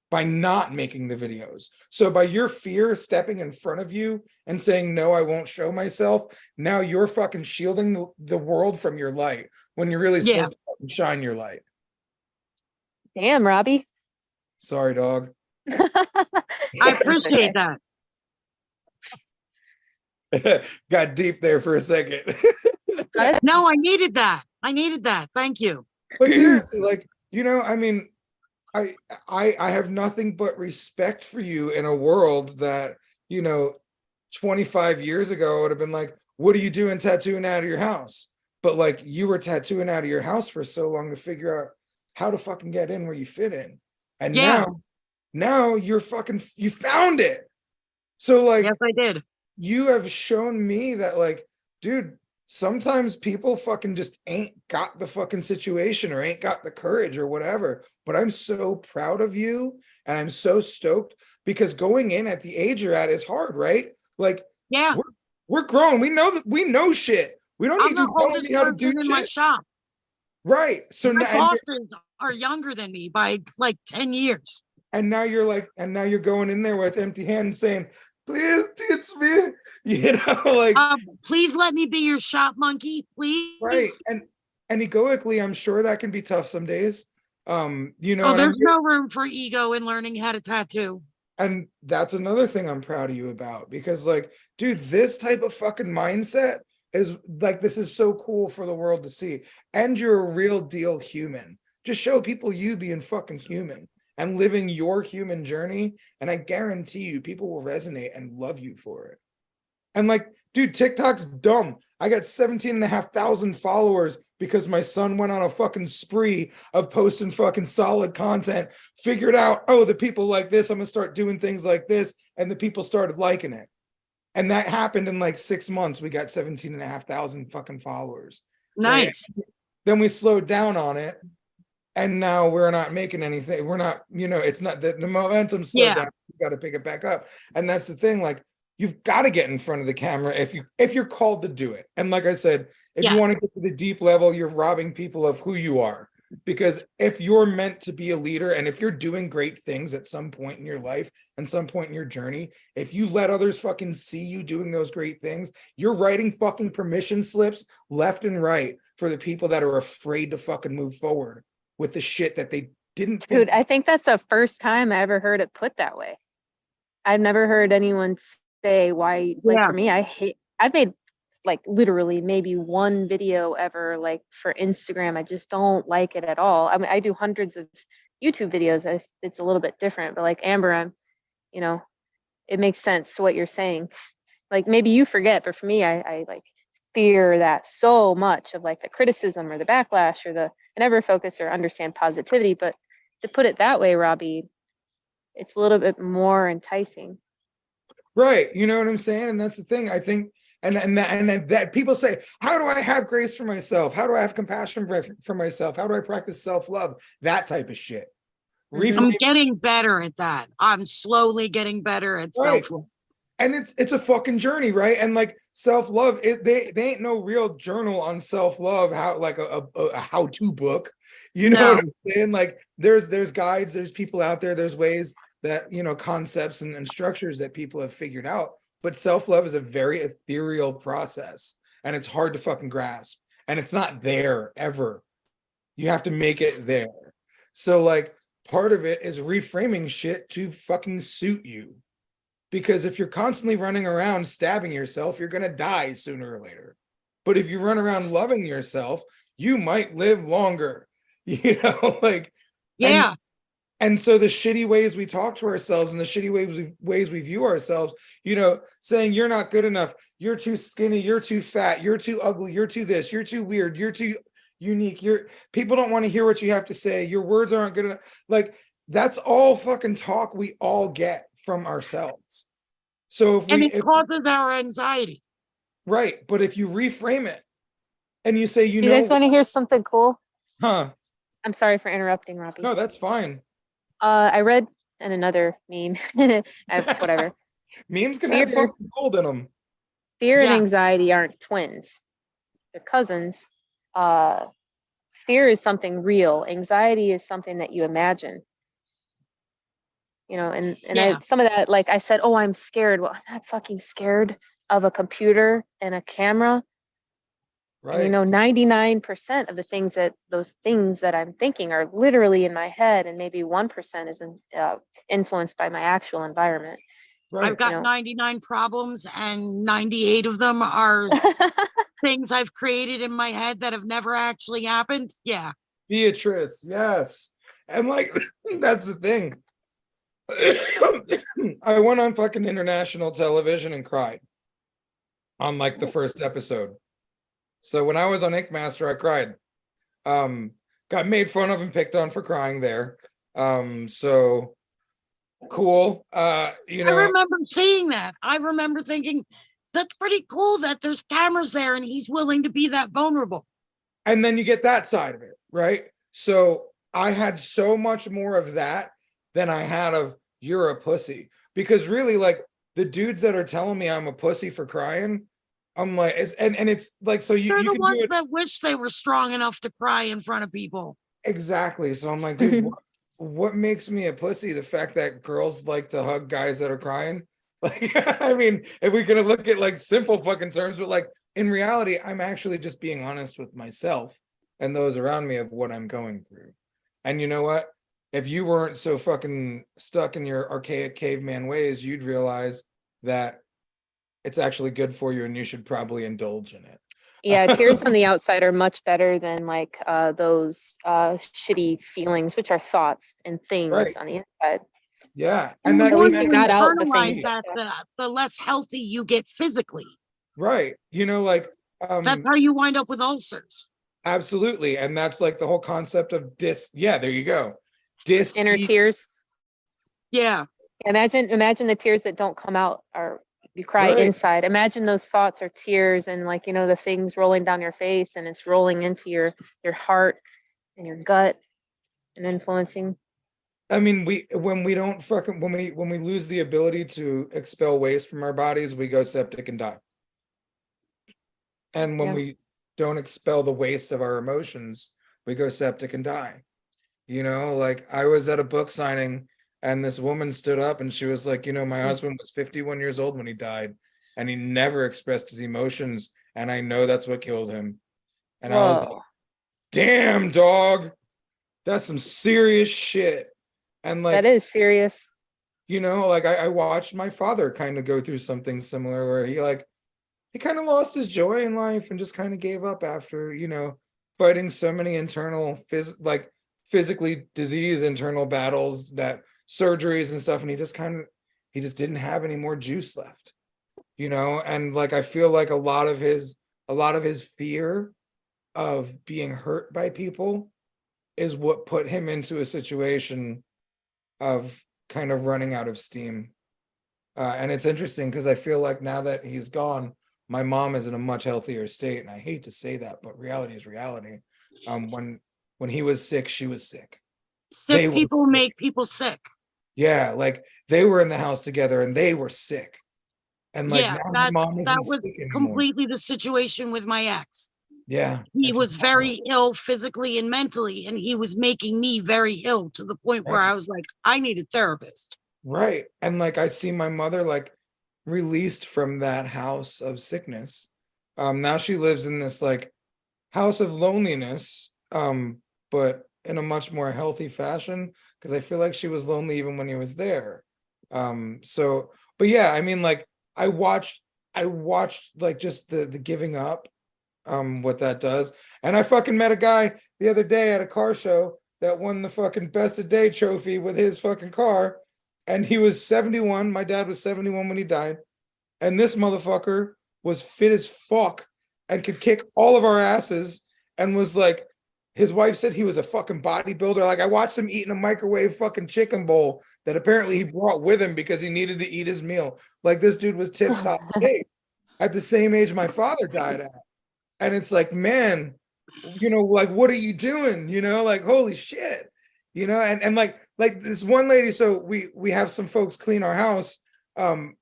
Speaker 1: by not making the videos. So by your fear stepping in front of you and saying, no, I won't show myself, now you're fucking shielding the world from your light when you're really supposed to fucking shine your light.
Speaker 3: Damn, Robbie.
Speaker 1: Sorry, dog.
Speaker 2: I appreciate that.
Speaker 1: Got deep there for a second.
Speaker 2: No, I needed that. I needed that. Thank you.
Speaker 1: But seriously, like, you know, I mean, I have nothing but respect for you in a world that, you know, 25 years ago I would have been like, what are you doing tattooing out of your house? But like, you were tattooing out of your house for so long to figure out how to fucking get in where you fit in. And now you're fucking, you found it. So like,
Speaker 2: yes, I did.
Speaker 1: You have shown me that like, dude, sometimes people fucking just ain't got the fucking situation or ain't got the courage or whatever. But I'm so proud of you and I'm so stoked because going in at the age you're at is hard, right? Like,
Speaker 2: yeah,
Speaker 1: we're grown. We know that we know shit. We don't need to tell me how to do
Speaker 2: in
Speaker 1: shit.
Speaker 2: My shop.
Speaker 1: Right. So
Speaker 2: my
Speaker 1: now
Speaker 2: bosses are younger than me by like 10 years.
Speaker 1: And now you're like, and now you're going in there with empty hands saying, please teach me, you know, like
Speaker 2: please let me be your shop monkey, please.
Speaker 1: Right. And egoically, I'm sure that can be tough some days. You know,
Speaker 2: there's no room for ego in learning how to tattoo.
Speaker 1: And that's another thing I'm proud of you about because like, dude, this type of fucking mindset is like, this is so cool for the world to see. And you're a real deal human. Just show people you being fucking human and living your human journey. And I guarantee you people will resonate and love you for it. And like, dude, TikTok's dumb. I got 17,500 followers because my son went on a fucking spree of posting fucking solid content, figured out, oh, the people like this, I'm gonna start doing things like this. And the people started liking it. And that happened in like 6 months. We got 17,500 fucking followers.
Speaker 2: Nice.
Speaker 1: Right? Then we slowed down on it. And now we're not making anything. We're not, you know, it's not the momentum slowed down. You got to pick it back up. And that's the thing. Like, you've got to get in front of the camera if you're called to do it. And like I said, if you want to get to the deep level, you're robbing people of who you are. Because if you're meant to be a leader and if you're doing great things at some point in your life and some point in your journey, if you let others fucking see you doing those great things, you're writing fucking permission slips left and right for the people that are afraid to fucking move forward with the shit that they didn't think.
Speaker 3: Dude, I think that's the first time I ever heard it put that way. I've never heard anyone say why, like for me, I've made like literally maybe one video ever like for Instagram. I just don't like it at all. I mean, I do hundreds of YouTube videos. It's a little bit different, but like Amber, I'm, you know, it makes sense to what you're saying. Like maybe you forget, but for me, I like fear that so much of like the criticism or the backlash or I never focus or understand positivity, but to put it that way, Robbie, it's a little bit more enticing.
Speaker 1: Right. You know what I'm saying? And that's the thing. I think, and that people say, how do I have grace for myself? How do I have compassion for myself? How do I practice self-love? That type of shit.
Speaker 2: I'm getting better at that. I'm slowly getting better at self-love.
Speaker 1: And it's a fucking journey, right? And like self-love, they ain't no real journal on self-love, how like a how-to book. You know what I'm saying? Like there's guides, there's people out there, there's ways that, you know, concepts and structures that people have figured out. But self-love is a very ethereal process and it's hard to fucking grasp. And it's not there ever. You have to make it there. So like part of it is reframing shit to fucking suit you. Because if you're constantly running around stabbing yourself, you're going to die sooner or later. But if you run around loving yourself, you might live longer, you know, like,
Speaker 2: Yeah.
Speaker 1: and so the shitty ways we talk to ourselves and the shitty ways we view ourselves, you know, saying you're not good enough, you're too skinny, you're too fat, you're too ugly, you're too this, you're too weird, you're too unique, people don't want to hear what you have to say, your words aren't good enough. Like, that's all fucking talk we all get from ourselves. So
Speaker 2: And it causes our anxiety.
Speaker 1: right, but if you reframe it and you say,
Speaker 3: You guys want to hear something cool?
Speaker 1: huh?
Speaker 3: I'm sorry for interrupting, Robbie.
Speaker 1: No, that's fine.
Speaker 3: I read in another meme, whatever.
Speaker 1: Memes can have
Speaker 3: Fear,
Speaker 1: fucking gold in them.
Speaker 3: fear and
Speaker 2: Yeah.
Speaker 3: anxiety aren't twins. They're cousins. Fear is something real. Anxiety is something that you imagine. You know, and
Speaker 2: Yeah.
Speaker 3: some of that, like I said, oh, I'm scared. Well, I'm not fucking scared of a computer and a camera. And you
Speaker 1: Right.
Speaker 3: know, 99% of those things that I'm thinking are literally in my head, and maybe 1% is influenced by my actual environment.
Speaker 1: Right.
Speaker 2: I've got
Speaker 3: know.
Speaker 2: 99 problems, and 98 of them are things I've created in my head that have never actually happened. Yeah.
Speaker 1: Beatrice, yes. And like, that's the thing. I went on fucking international television and cried on like the first episode. So when I was on Ink Master, I cried. Got made fun of and picked on for crying there. So cool. You know,
Speaker 2: I remember seeing that. I remember thinking, that's pretty cool that there's cameras there and he's willing to be that vulnerable.
Speaker 1: and then you get that side of it, right? So I had so much more of that than I had of you're a pussy. Because really, like, the dudes that are telling me I'm a pussy for crying, I'm like, and it's like, so
Speaker 2: They're
Speaker 1: you
Speaker 2: the
Speaker 1: can do
Speaker 2: ones
Speaker 1: it
Speaker 2: that wish they were strong enough to cry in front of people.
Speaker 1: exactly. So I'm like, dude, what makes me a pussy? The fact that girls like to hug guys that are crying? Like, I mean, if we're gonna look at like simple fucking terms, but like in reality, I'm actually just being honest with myself and those around me of what I'm going through. And you know what? If you weren't so fucking stuck in your archaic caveman ways, you'd realize that it's actually good for you and you should probably indulge in it.
Speaker 3: Yeah, tears on the outside are much better than like those shitty feelings, which are thoughts and things
Speaker 1: Right.
Speaker 3: on the inside.
Speaker 1: Yeah.
Speaker 2: And
Speaker 1: And
Speaker 2: the
Speaker 1: that
Speaker 2: more
Speaker 3: least
Speaker 1: can
Speaker 3: you
Speaker 2: you
Speaker 3: got out the things
Speaker 2: internalize
Speaker 3: you
Speaker 2: that,
Speaker 3: said.
Speaker 2: the less healthy you get physically.
Speaker 1: right. You know, like
Speaker 2: That's how you wind up with ulcers.
Speaker 1: absolutely. And that's like the whole concept of yeah, there you go.
Speaker 3: Inner tears.
Speaker 2: Yeah.
Speaker 3: Imagine the tears that don't come out, or you cry
Speaker 1: Right.
Speaker 3: inside. Imagine those thoughts are tears, and like, you know, the things rolling down your face, and it's rolling into your heart and your gut and influencing.
Speaker 1: I mean, when we don't fucking when we lose the ability to expel waste from our bodies, we go septic and die. And when
Speaker 3: Yeah.
Speaker 1: we don't expel the waste of our emotions, we go septic and die. You know, like I was at a book signing and this woman stood up and she was like, you know, my husband was 51 years old when he died and he never expressed his emotions. And I know that's what killed him. And I was like,
Speaker 3: Whoa.
Speaker 1: damn, dog, that's some serious shit. And like,
Speaker 3: That is serious.
Speaker 1: you know, like I watched my father kind of go through something similar where he kind of lost his joy in life and just kind of gave up after, you know, fighting so many internal physically disease internal battles, that surgeries and stuff, and he just didn't have any more juice left, you know. And like I feel like a lot of his fear of being hurt by people is what put him into a situation of kind of running out of steam. And it's interesting because I feel like now that he's gone, my mom is in a much healthier state. And I hate to say that, but reality is reality. When he was sick, she was sick.
Speaker 2: Sick people make people sick.
Speaker 1: Yeah, like they were in the house together and they were sick. And like
Speaker 2: Yeah,
Speaker 1: now my mom isn't
Speaker 2: that was
Speaker 1: sick anymore.
Speaker 2: completely the situation with my ex.
Speaker 1: Yeah.
Speaker 2: He was very ill physically and mentally, and he was making me very ill to the point where I was like, I need a therapist.
Speaker 1: Right. And like I see my mother like released from that house of sickness. Now she lives in this like house of loneliness, but in a much more healthy fashion, because I feel like she was lonely even when he was there. So, but yeah, I mean, like I watched like just the giving up what that does. And I fucking met a guy the other day at a car show that won the fucking best of day trophy with his fucking car. And he was 71. My dad was 71 when he died. And this motherfucker was fit as fuck and could kick all of our asses and was like, his wife said he was a fucking bodybuilder. Like, I watched him eating a microwave fucking chicken bowl that apparently he brought with him because he needed to eat his meal. Like, this dude was tip top shape at the same age my father died at. And it's like, man, you know, like, what are you doing? You know, like, holy shit, you know, and like this one lady, so we have some folks clean our house, and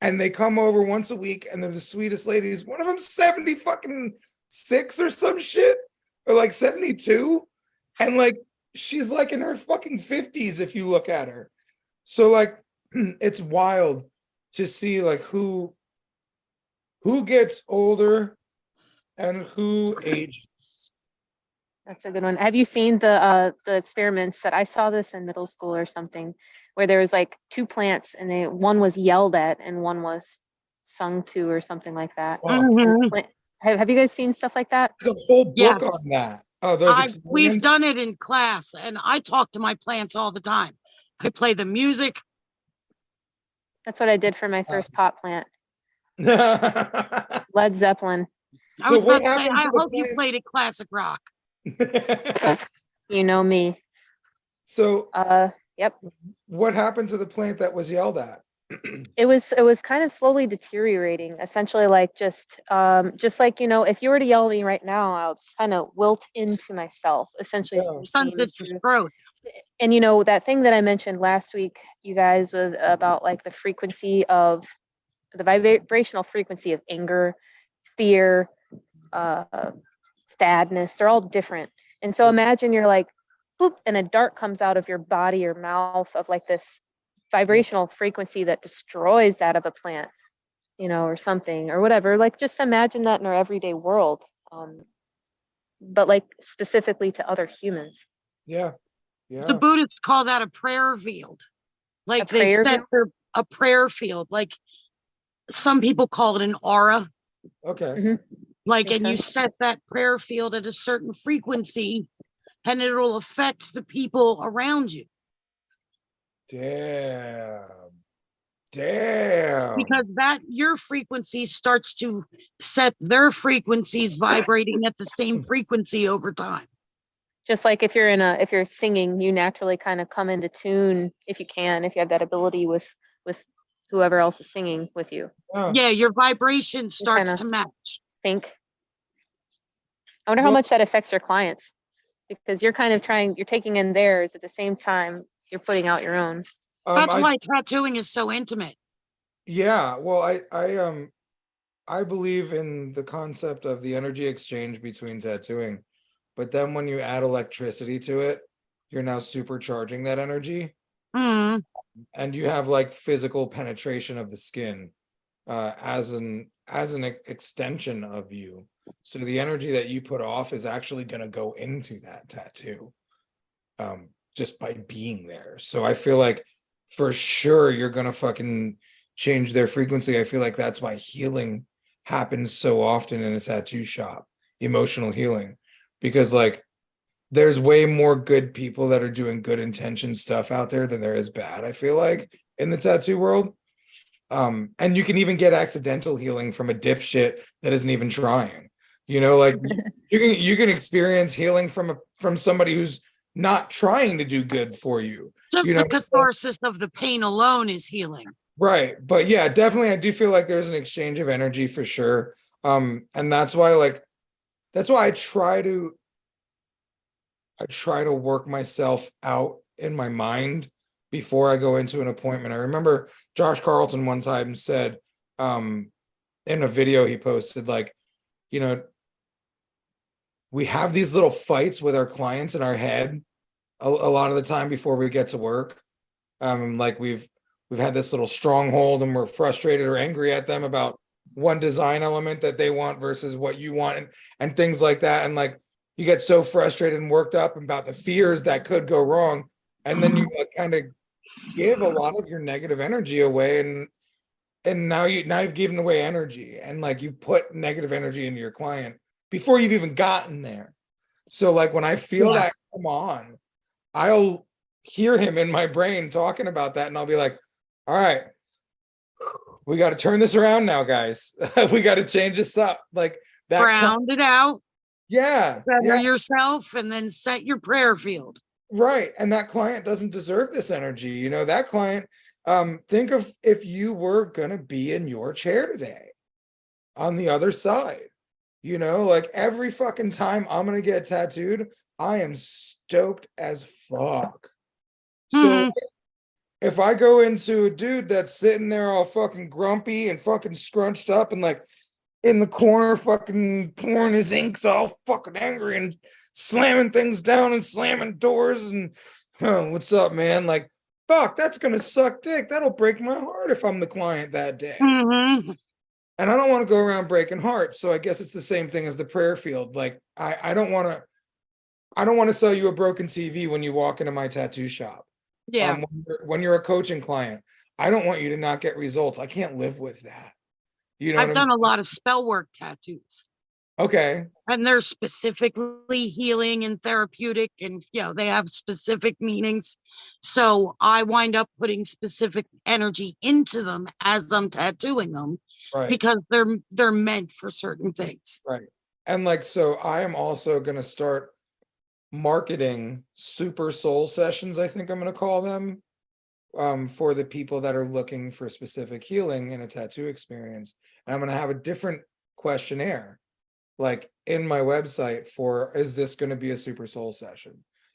Speaker 1: they come over once a week, and they're the sweetest ladies. One of them 70 fucking 6 or some shit, or like 72. And like, she's like in her fucking 50s if you look at her. So like, it's wild to see like who gets older and who ages.
Speaker 3: That's a good one. Have you seen the experiments that I saw this in middle school or something, where there was like 2 plants and one was yelled at and one was sung to or something like that.
Speaker 1: Wow.
Speaker 3: And
Speaker 2: Mhm.
Speaker 3: have you guys seen stuff like that?
Speaker 1: There's a whole book
Speaker 2: Yes.
Speaker 1: on that. Oh, those
Speaker 2: We've
Speaker 1: experiments?
Speaker 2: done it in class, and I talk to my plants all the time. I play the music.
Speaker 3: That's what I did for my first pot plant,
Speaker 1: So
Speaker 3: Led Zeppelin.
Speaker 2: I was
Speaker 1: what
Speaker 2: about to say,
Speaker 1: happened
Speaker 2: I
Speaker 1: to the
Speaker 2: hope you
Speaker 1: plant?
Speaker 2: played it classic rock.
Speaker 3: You know me.
Speaker 1: So
Speaker 3: Yep.
Speaker 1: what happened to the plant that was yelled at?
Speaker 3: It was kind of slowly deteriorating, essentially, like just like, you know, if you were to yell at me right now, I'll kind of wilt into myself. Essentially,
Speaker 1: Yeah.
Speaker 3: the
Speaker 2: Stunted
Speaker 3: same is
Speaker 2: its
Speaker 3: true.
Speaker 2: growth.
Speaker 3: And you know, that thing that I mentioned last week, you guys, was about like the frequency of the vibrational frequency of anger, fear, sadness. They're all different. And so
Speaker 1: Yeah.
Speaker 3: imagine you're like, boop, and a dart comes out of your body or mouth of like this vibrational frequency that destroys that of a plant, you know, or something or whatever. Like, just imagine that in our everyday world, but like specifically to other humans.
Speaker 1: Yeah.
Speaker 2: The
Speaker 1: Yeah.
Speaker 2: Buddhists call that a prayer field. Like they
Speaker 3: prayer
Speaker 2: set
Speaker 3: field?
Speaker 2: a prayer field. Like some people call it an aura.
Speaker 1: Okay.
Speaker 2: Like,
Speaker 3: Makes
Speaker 2: and you
Speaker 3: sense.
Speaker 2: set that prayer field at a certain frequency, and it'll affect the people around you.
Speaker 1: Damn. Damn.
Speaker 2: Because that your frequency starts to set their frequencies vibrating at the same frequency over time.
Speaker 3: Just like if you're singing, you naturally kind of come into tune, if you have that ability with whoever else is singing with you.
Speaker 1: Yeah.
Speaker 2: Yeah, your vibration starts
Speaker 3: kinda
Speaker 2: to match.
Speaker 3: Think. I wonder how
Speaker 1: Well-
Speaker 3: much that affects your clients, because you're kind of you're taking in theirs at the same time you're putting out your own.
Speaker 2: That's why tattooing is so intimate.
Speaker 1: Yeah, well, I believe in the concept of the energy exchange between tattooing, but then when you add electricity to it, you're now supercharging that energy,
Speaker 2: Mm.
Speaker 1: and you have like physical penetration of the skin as an extension of you. So the energy that you put off is actually going to go into that tattoo, just by being there. So I feel like for sure you're going to fucking change their frequency. I feel like that's why healing happens so often in a tattoo shop, emotional healing, because like there's way more good people that are doing good intention stuff out there than there is bad, I feel like, in the tattoo world. And you can even get accidental healing from a dipshit that isn't even trying, you know, like you can experience healing from somebody who's not trying to do good for you.
Speaker 2: Just
Speaker 1: You know,
Speaker 2: the catharsis of the pain alone is healing.
Speaker 1: right. But yeah, definitely I do feel like there's an exchange of energy for sure. And that's why I try to work myself out in my mind before I go into an appointment. I remember Josh Carlton one time said, in a video he posted, like, you know, we have these little fights with our clients in our head a lot of the time before we get to work. Like we've had this little stronghold and we're frustrated or angry at them about one design element that they want versus what you want, and things like that. And like, you get so frustrated and worked up about the fears that could go wrong. And then you kind of give a lot of your negative energy away, and now you've given away energy, and like you put negative energy into your client before you've even gotten there. So like when I feel that come on, I'll hear him in my brain talking about that, and I'll be like, all right, we got to turn this around now, guys. We got to change this up. Like that.
Speaker 2: Ground it out,
Speaker 1: Yeah.
Speaker 2: center
Speaker 1: Yeah.
Speaker 2: yourself, and then set your prayer field.
Speaker 1: Right. And that client doesn't deserve this energy. You know, that client, think of if you were going to be in your chair today on the other side, you know, like every fucking time I'm going to get tattooed, I am stoked as fuck. So if I go into a dude that's sitting there all fucking grumpy and fucking scrunched up and like in the corner fucking pouring his inks, all fucking angry and slamming things down and slamming doors and what's up, man? Like, fuck, that's gonna suck dick. That'll break my heart if I'm the client that day. And I don't want to go around breaking hearts. So I guess it's the same thing as the prayer field. Like I don't want to sell you a broken TV when you walk into my tattoo shop.
Speaker 2: Yeah.
Speaker 1: When you're a coaching client, I don't want you to not get results. I can't live with that. You know,
Speaker 2: I've done a lot of spell work tattoos.
Speaker 1: Okay.
Speaker 2: And they're specifically healing and therapeutic, and they have specific meanings. So I wind up putting specific energy into them as I'm tattooing them,
Speaker 1: Right.
Speaker 2: because they're meant for certain things.
Speaker 1: Right. And like, so I am also going to start marketing super soul sessions, I think I'm going to call them, for the people that are looking for specific healing in a tattoo experience. And I'm going to have a different questionnaire like in my website for, is this going to be a super soul session?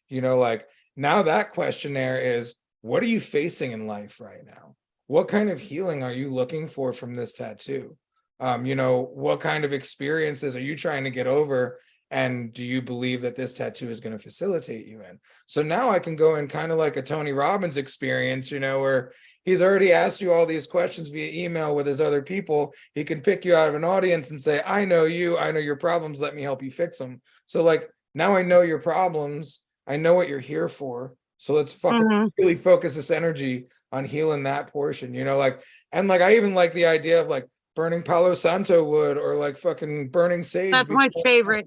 Speaker 1: You know, like now that questionnaire is, what are you facing in life right now? What kind of healing are you looking for from this tattoo? You know, what kind of experiences are you trying to get over? And do you believe that this tattoo is going to facilitate you in? So now I can go in kind of like a Tony Robbins experience, you know, where he's already asked you all these questions via email with his other people. He can pick you out of an audience and say, I know you, I know your problems, let me help you fix them. So like, now I know your problems. I know what you're here for. So let's fucking really focus this energy on healing that portion, you know, like, and like, I even like the idea of like burning Palo Santo wood or like fucking burning sage.
Speaker 2: That's my favorite.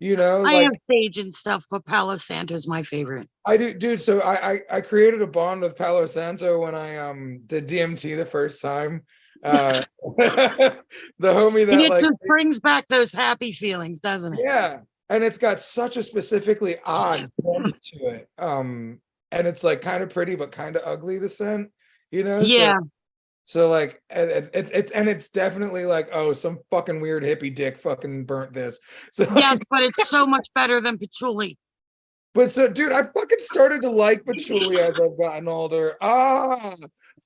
Speaker 1: You know,
Speaker 2: I
Speaker 1: like,
Speaker 2: have sage and stuff, but Palo Santo is my favorite.
Speaker 1: I do, dude. So I created a bond with Palo Santo when I did DMT the first time. The homie that
Speaker 2: it
Speaker 1: like
Speaker 2: just brings back those happy feelings, doesn't it?
Speaker 1: Yeah, and it's got such a specifically odd scent to it. And it's like kind of pretty but kind of ugly, the scent, you know.
Speaker 2: Yeah.
Speaker 1: So like it's definitely like, oh, some fucking weird hippie dick fucking burnt this. So
Speaker 2: yes, but it's so much better than patchouli.
Speaker 1: But so, dude, I fucking started to like patchouli as I've gotten older.
Speaker 2: Oh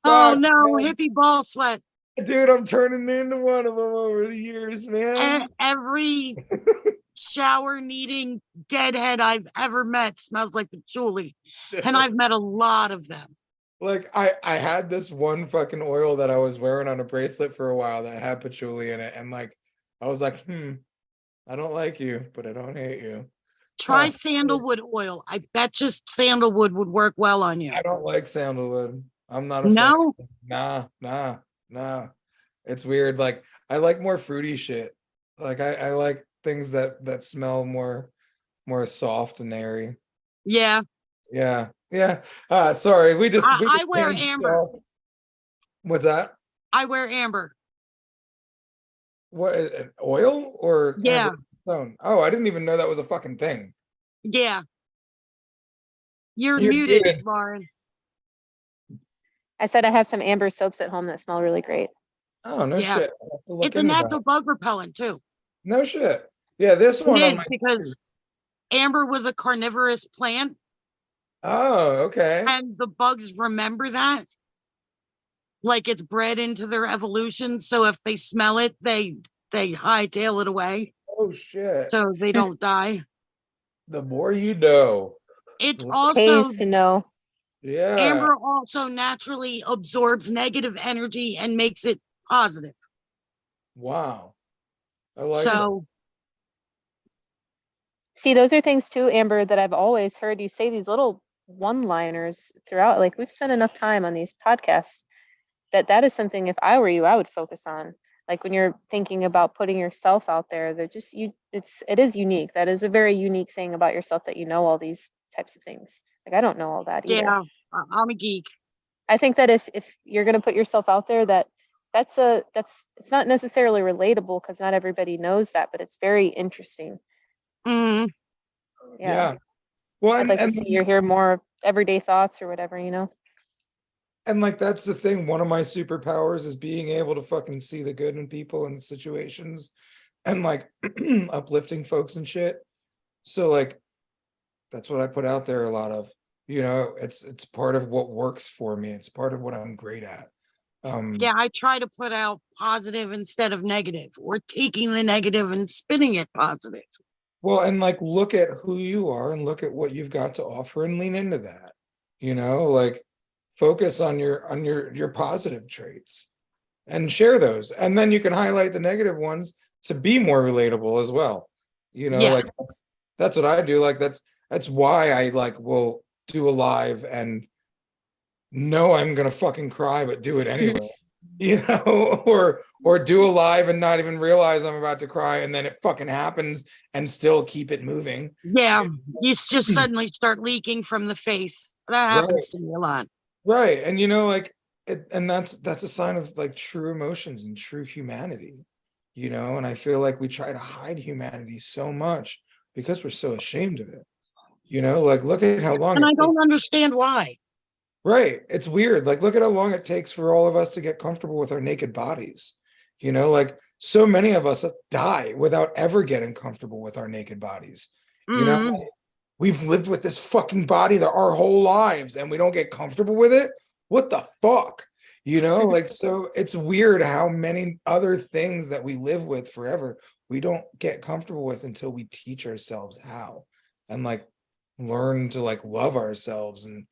Speaker 1: Fuck,
Speaker 2: no,
Speaker 1: man.
Speaker 2: hippie ball sweat.
Speaker 1: Dude, I'm turning into one of them over the years, man.
Speaker 2: And every shower needing deadhead I've ever met smells like patchouli. And I've met a lot of them.
Speaker 1: Like I had this one fucking oil that I was wearing on a bracelet for a while that had patchouli in it, and like I was like, I don't like you, but I don't hate you.
Speaker 2: Try sandalwood oil. I bet just sandalwood would work well on you.
Speaker 1: I don't like sandalwood. I'm not a
Speaker 2: No.
Speaker 1: fan. Nah. It's weird. Like I like more fruity shit. Like I like things that smell more soft and airy.
Speaker 2: Yeah.
Speaker 1: Yeah. Sorry, we just
Speaker 2: I wear amber.
Speaker 1: What's that?
Speaker 2: I wear amber.
Speaker 1: What, an oil or
Speaker 2: Yeah.
Speaker 1: stone? Oh, I didn't even know that was a fucking thing.
Speaker 2: Yeah. You're muted, Lauren.
Speaker 3: I said I have some amber soaps at home that smell really great.
Speaker 1: Oh, no shit. I'll have to look
Speaker 2: It's a
Speaker 1: into
Speaker 2: natural
Speaker 1: that.
Speaker 2: bug repellent too.
Speaker 1: No shit. Yeah, this one
Speaker 2: It
Speaker 1: on
Speaker 2: is
Speaker 1: my
Speaker 2: because amber was a carnivorous plant.
Speaker 1: Oh, okay.
Speaker 2: And the bugs remember that. Like it's bred into their evolution. So if they smell it, they hightail it away.
Speaker 1: Oh shit.
Speaker 2: So they don't die.
Speaker 1: The more you know.
Speaker 2: It
Speaker 1: Pays
Speaker 2: also,
Speaker 3: to know.
Speaker 1: Yeah.
Speaker 2: amber also naturally absorbs negative energy and makes it positive.
Speaker 1: Wow. I like
Speaker 2: So
Speaker 3: See, those are things too, Amber, that I've always heard you say, these little one-liners throughout. Like we've spent enough time on these podcasts that is something, if I were you, I would focus on. like when you're thinking about putting yourself out there, they're just it is unique. That is a very unique thing about yourself, that you know all these types of things. Like I don't know all that either.
Speaker 2: Yeah, I'm a geek.
Speaker 3: I think that if you're gonna put yourself out there, that's it's not necessarily relatable because not everybody knows that, but it's very interesting.
Speaker 2: Mm,
Speaker 3: Yeah.
Speaker 1: Yeah. Well,
Speaker 3: I'd like to see you hear more everyday thoughts or whatever, you know?
Speaker 1: and like that's the thing. One of my superpowers is being able to fucking see the good in people and situations and like uplifting folks and shit. So like that's what I put out there a lot of. You know, it's part of what works for me. It's part of what I'm great at.
Speaker 2: yeah, I try to put out positive instead of negative, or taking the negative and spinning it positive.
Speaker 1: Well, and like look at who you are and look at what you've got to offer and lean into that. You know, like focus on your positive traits and share those. And then you can highlight the negative ones to be more relatable as well. You know,
Speaker 2: Yeah.
Speaker 1: like that's what I do. Like that's why I like will do a live and know I'm gonna fucking cry, but do it anyway. You know, or do a live and not even realize I'm about to cry, and then it fucking happens and still keep it moving.
Speaker 2: Yeah, you just suddenly start leaking from the face. That happens to me a lot.
Speaker 1: Right. And you know, like and that's a sign of like true emotions and true humanity, you know, and I feel like we try to hide humanity so much because we're so ashamed of it. You know, like look at how long
Speaker 2: And
Speaker 1: it
Speaker 2: I
Speaker 1: takes.
Speaker 2: don't understand why.
Speaker 1: Right. It's weird. Like, look at how long it takes for all of us to get comfortable with our naked bodies. You know, like so many of us die without ever getting comfortable with our naked bodies. You know,
Speaker 2: Mm,
Speaker 1: we've lived with this fucking body that our whole lives and we don't get comfortable with it. What the fuck? You know, like, so it's weird how many other things that we live with forever, we don't get comfortable with until we teach ourselves how and like learn to like love ourselves. And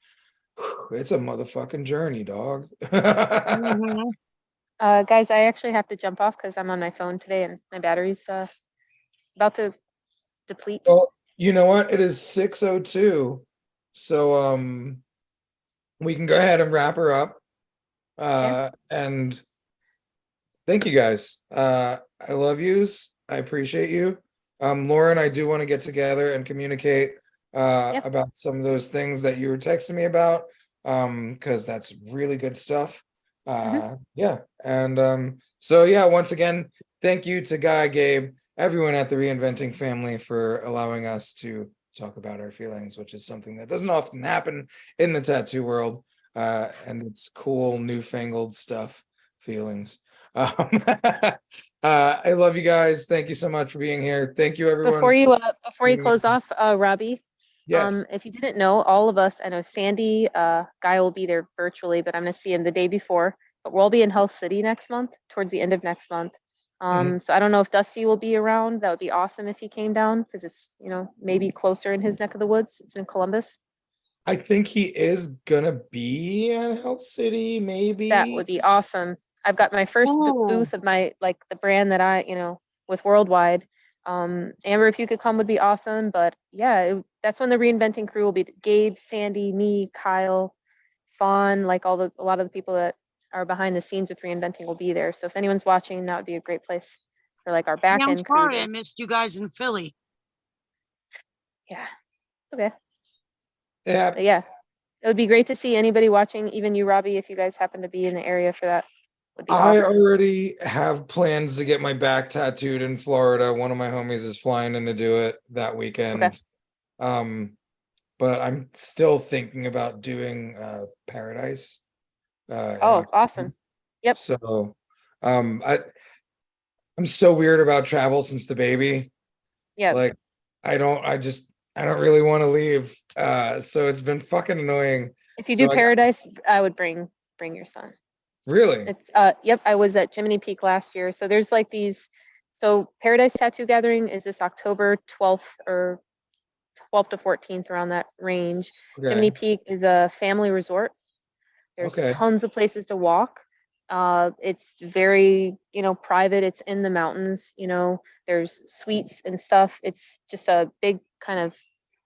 Speaker 1: it's a motherfucking journey, dog.
Speaker 2: mhm.
Speaker 3: Guys, I actually have to jump off because I'm on my phone today and my battery's about to deplete.
Speaker 1: Well, you know what? It is 6:02. So we can go ahead and wrap her up. And thank you guys. I love yous. I appreciate you. Lauren, I do want to get together and communicate
Speaker 3: Yep.
Speaker 1: about some of those things that you were texting me about. Because that's really good stuff. Yeah. And so yeah, once again, thank you to Guy, Gabe, everyone at the Reinventing family for allowing us to talk about our feelings, which is something that doesn't often happen in the tattoo world. And it's cool, newfangled stuff, feelings. I love you guys. Thank you so much for being here. Thank you, everyone.
Speaker 3: Before you close off, Robbie,
Speaker 1: Yes.
Speaker 3: if you didn't know, all of us, I know Sandy, Guy will be there virtually, but I'm gonna see him the day before. But we'll be in Health City next month, towards the end of next month.
Speaker 1: Mhm.
Speaker 3: So I don't know if Dusty will be around. That would be awesome if he came down because it's, you know, maybe closer in his neck of the woods. It's in Columbus.
Speaker 1: I think he is gonna be in Health City, maybe.
Speaker 3: That would be awesome. I've got my first
Speaker 2: Oh,
Speaker 3: booth of my, like the brand that I, you know, with Worldwide. Amber, if you could come would be awesome. But yeah, that's when the Reinventing crew will be Gabe, Sandy, me, Kyle, Fawn, like a lot of the people that are behind the scenes with Reinventing will be there. So if anyone's watching, that would be a great place for like our back
Speaker 2: yeah, I'm
Speaker 3: end crew.
Speaker 2: sorry I missed you guys in Philly.
Speaker 3: Yeah. Okay.
Speaker 1: Yeah.
Speaker 3: But yeah, it would be great to see anybody watching, even you, Robbie, if you guys happen to be in the area for that. Would be
Speaker 1: I
Speaker 3: awesome.
Speaker 1: already have plans to get my back tattooed in Florida. One of my homies is flying in to do it that weekend.
Speaker 3: Okay.
Speaker 1: But I'm still thinking about doing Paradise. In
Speaker 3: Oh,
Speaker 1: October.
Speaker 3: awesome. Yep.
Speaker 1: So I'm so weird about travel since the baby.
Speaker 3: Yep.
Speaker 1: Like I don't really want to leave. So it's been fucking annoying.
Speaker 3: If you
Speaker 1: So
Speaker 3: do Paradise, I would bring your son.
Speaker 1: Really?
Speaker 3: It's yep, I was at Jiminy Peak last year. So there's like these, so Paradise Tattoo Gathering is this October 12th or 12th to 14th, around that range. Jiminy
Speaker 1: Okay.
Speaker 3: Peak is a family resort. There's
Speaker 1: Okay.
Speaker 3: tons of places to walk. It's very, you know, private. It's in the mountains, you know, there's suites and stuff. It's just a big kind of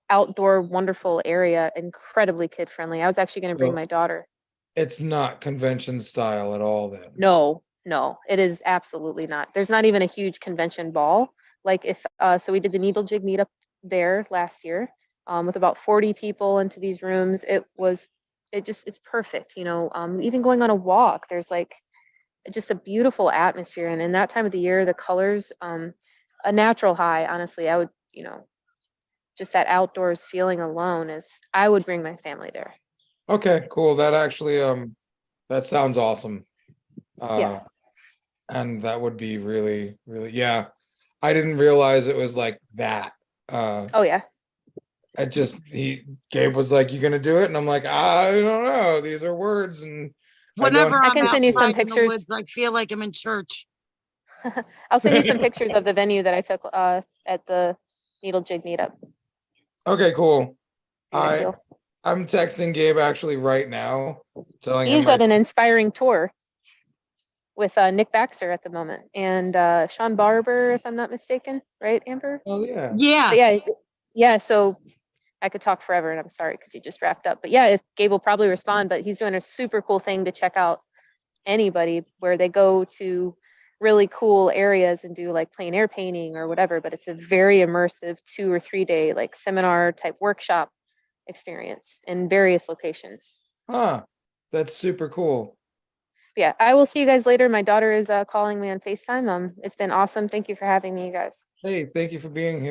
Speaker 3: outdoor, wonderful area, incredibly kid friendly. I was actually going to bring
Speaker 1: So
Speaker 3: my daughter.
Speaker 1: it's not convention style at all then.
Speaker 3: No, No, it is absolutely not. There's not even a huge convention ball. Like if, so we did the needle jig meetup there last year, with about 40 people into these rooms. It's perfect. Even going on a walk, there's like just a beautiful atmosphere. And in that time of the year, the colors, a natural high, honestly, I would, just that outdoors feeling alone I would bring my family there.
Speaker 1: Okay, cool. That actually, that sounds awesome.
Speaker 3: Yeah.
Speaker 1: And that would be really, really, yeah. I didn't realize it was like that.
Speaker 3: Oh yeah.
Speaker 1: Gabe was like, "You gonna do it?" And I'm like, "I don't know. These are words, and I don't."
Speaker 2: Whenever
Speaker 3: I
Speaker 2: I'm
Speaker 3: can send you some
Speaker 2: outside in the
Speaker 3: pictures.
Speaker 2: woods, I feel like I'm in church.
Speaker 3: I'll send you some pictures of the venue that I took at the needle jig meetup.
Speaker 1: Okay, cool.
Speaker 3: And I
Speaker 1: I
Speaker 3: feel
Speaker 1: I'm texting Gabe actually right now, telling him
Speaker 3: he's at an inspiring tour with Nick Baxter at the moment and Sean Barber, if I'm not mistaken, right, Amber?
Speaker 1: oh yeah.
Speaker 2: Yeah.
Speaker 3: But yeah. So I could talk forever, and I'm sorry because you just wrapped up. But yeah, Gabe will probably respond. But he's doing a super cool thing to check out anybody where they go to really cool areas and do like plein air painting or whatever. But it's a very immersive 2 or 3 day like seminar type workshop experience in various locations.
Speaker 1: Huh. That's super cool.
Speaker 3: Yeah, I will see you guys later. My daughter is calling me on FaceTime. It's been awesome. Thank you for having me, you guys.
Speaker 1: Hey, thank you for being here.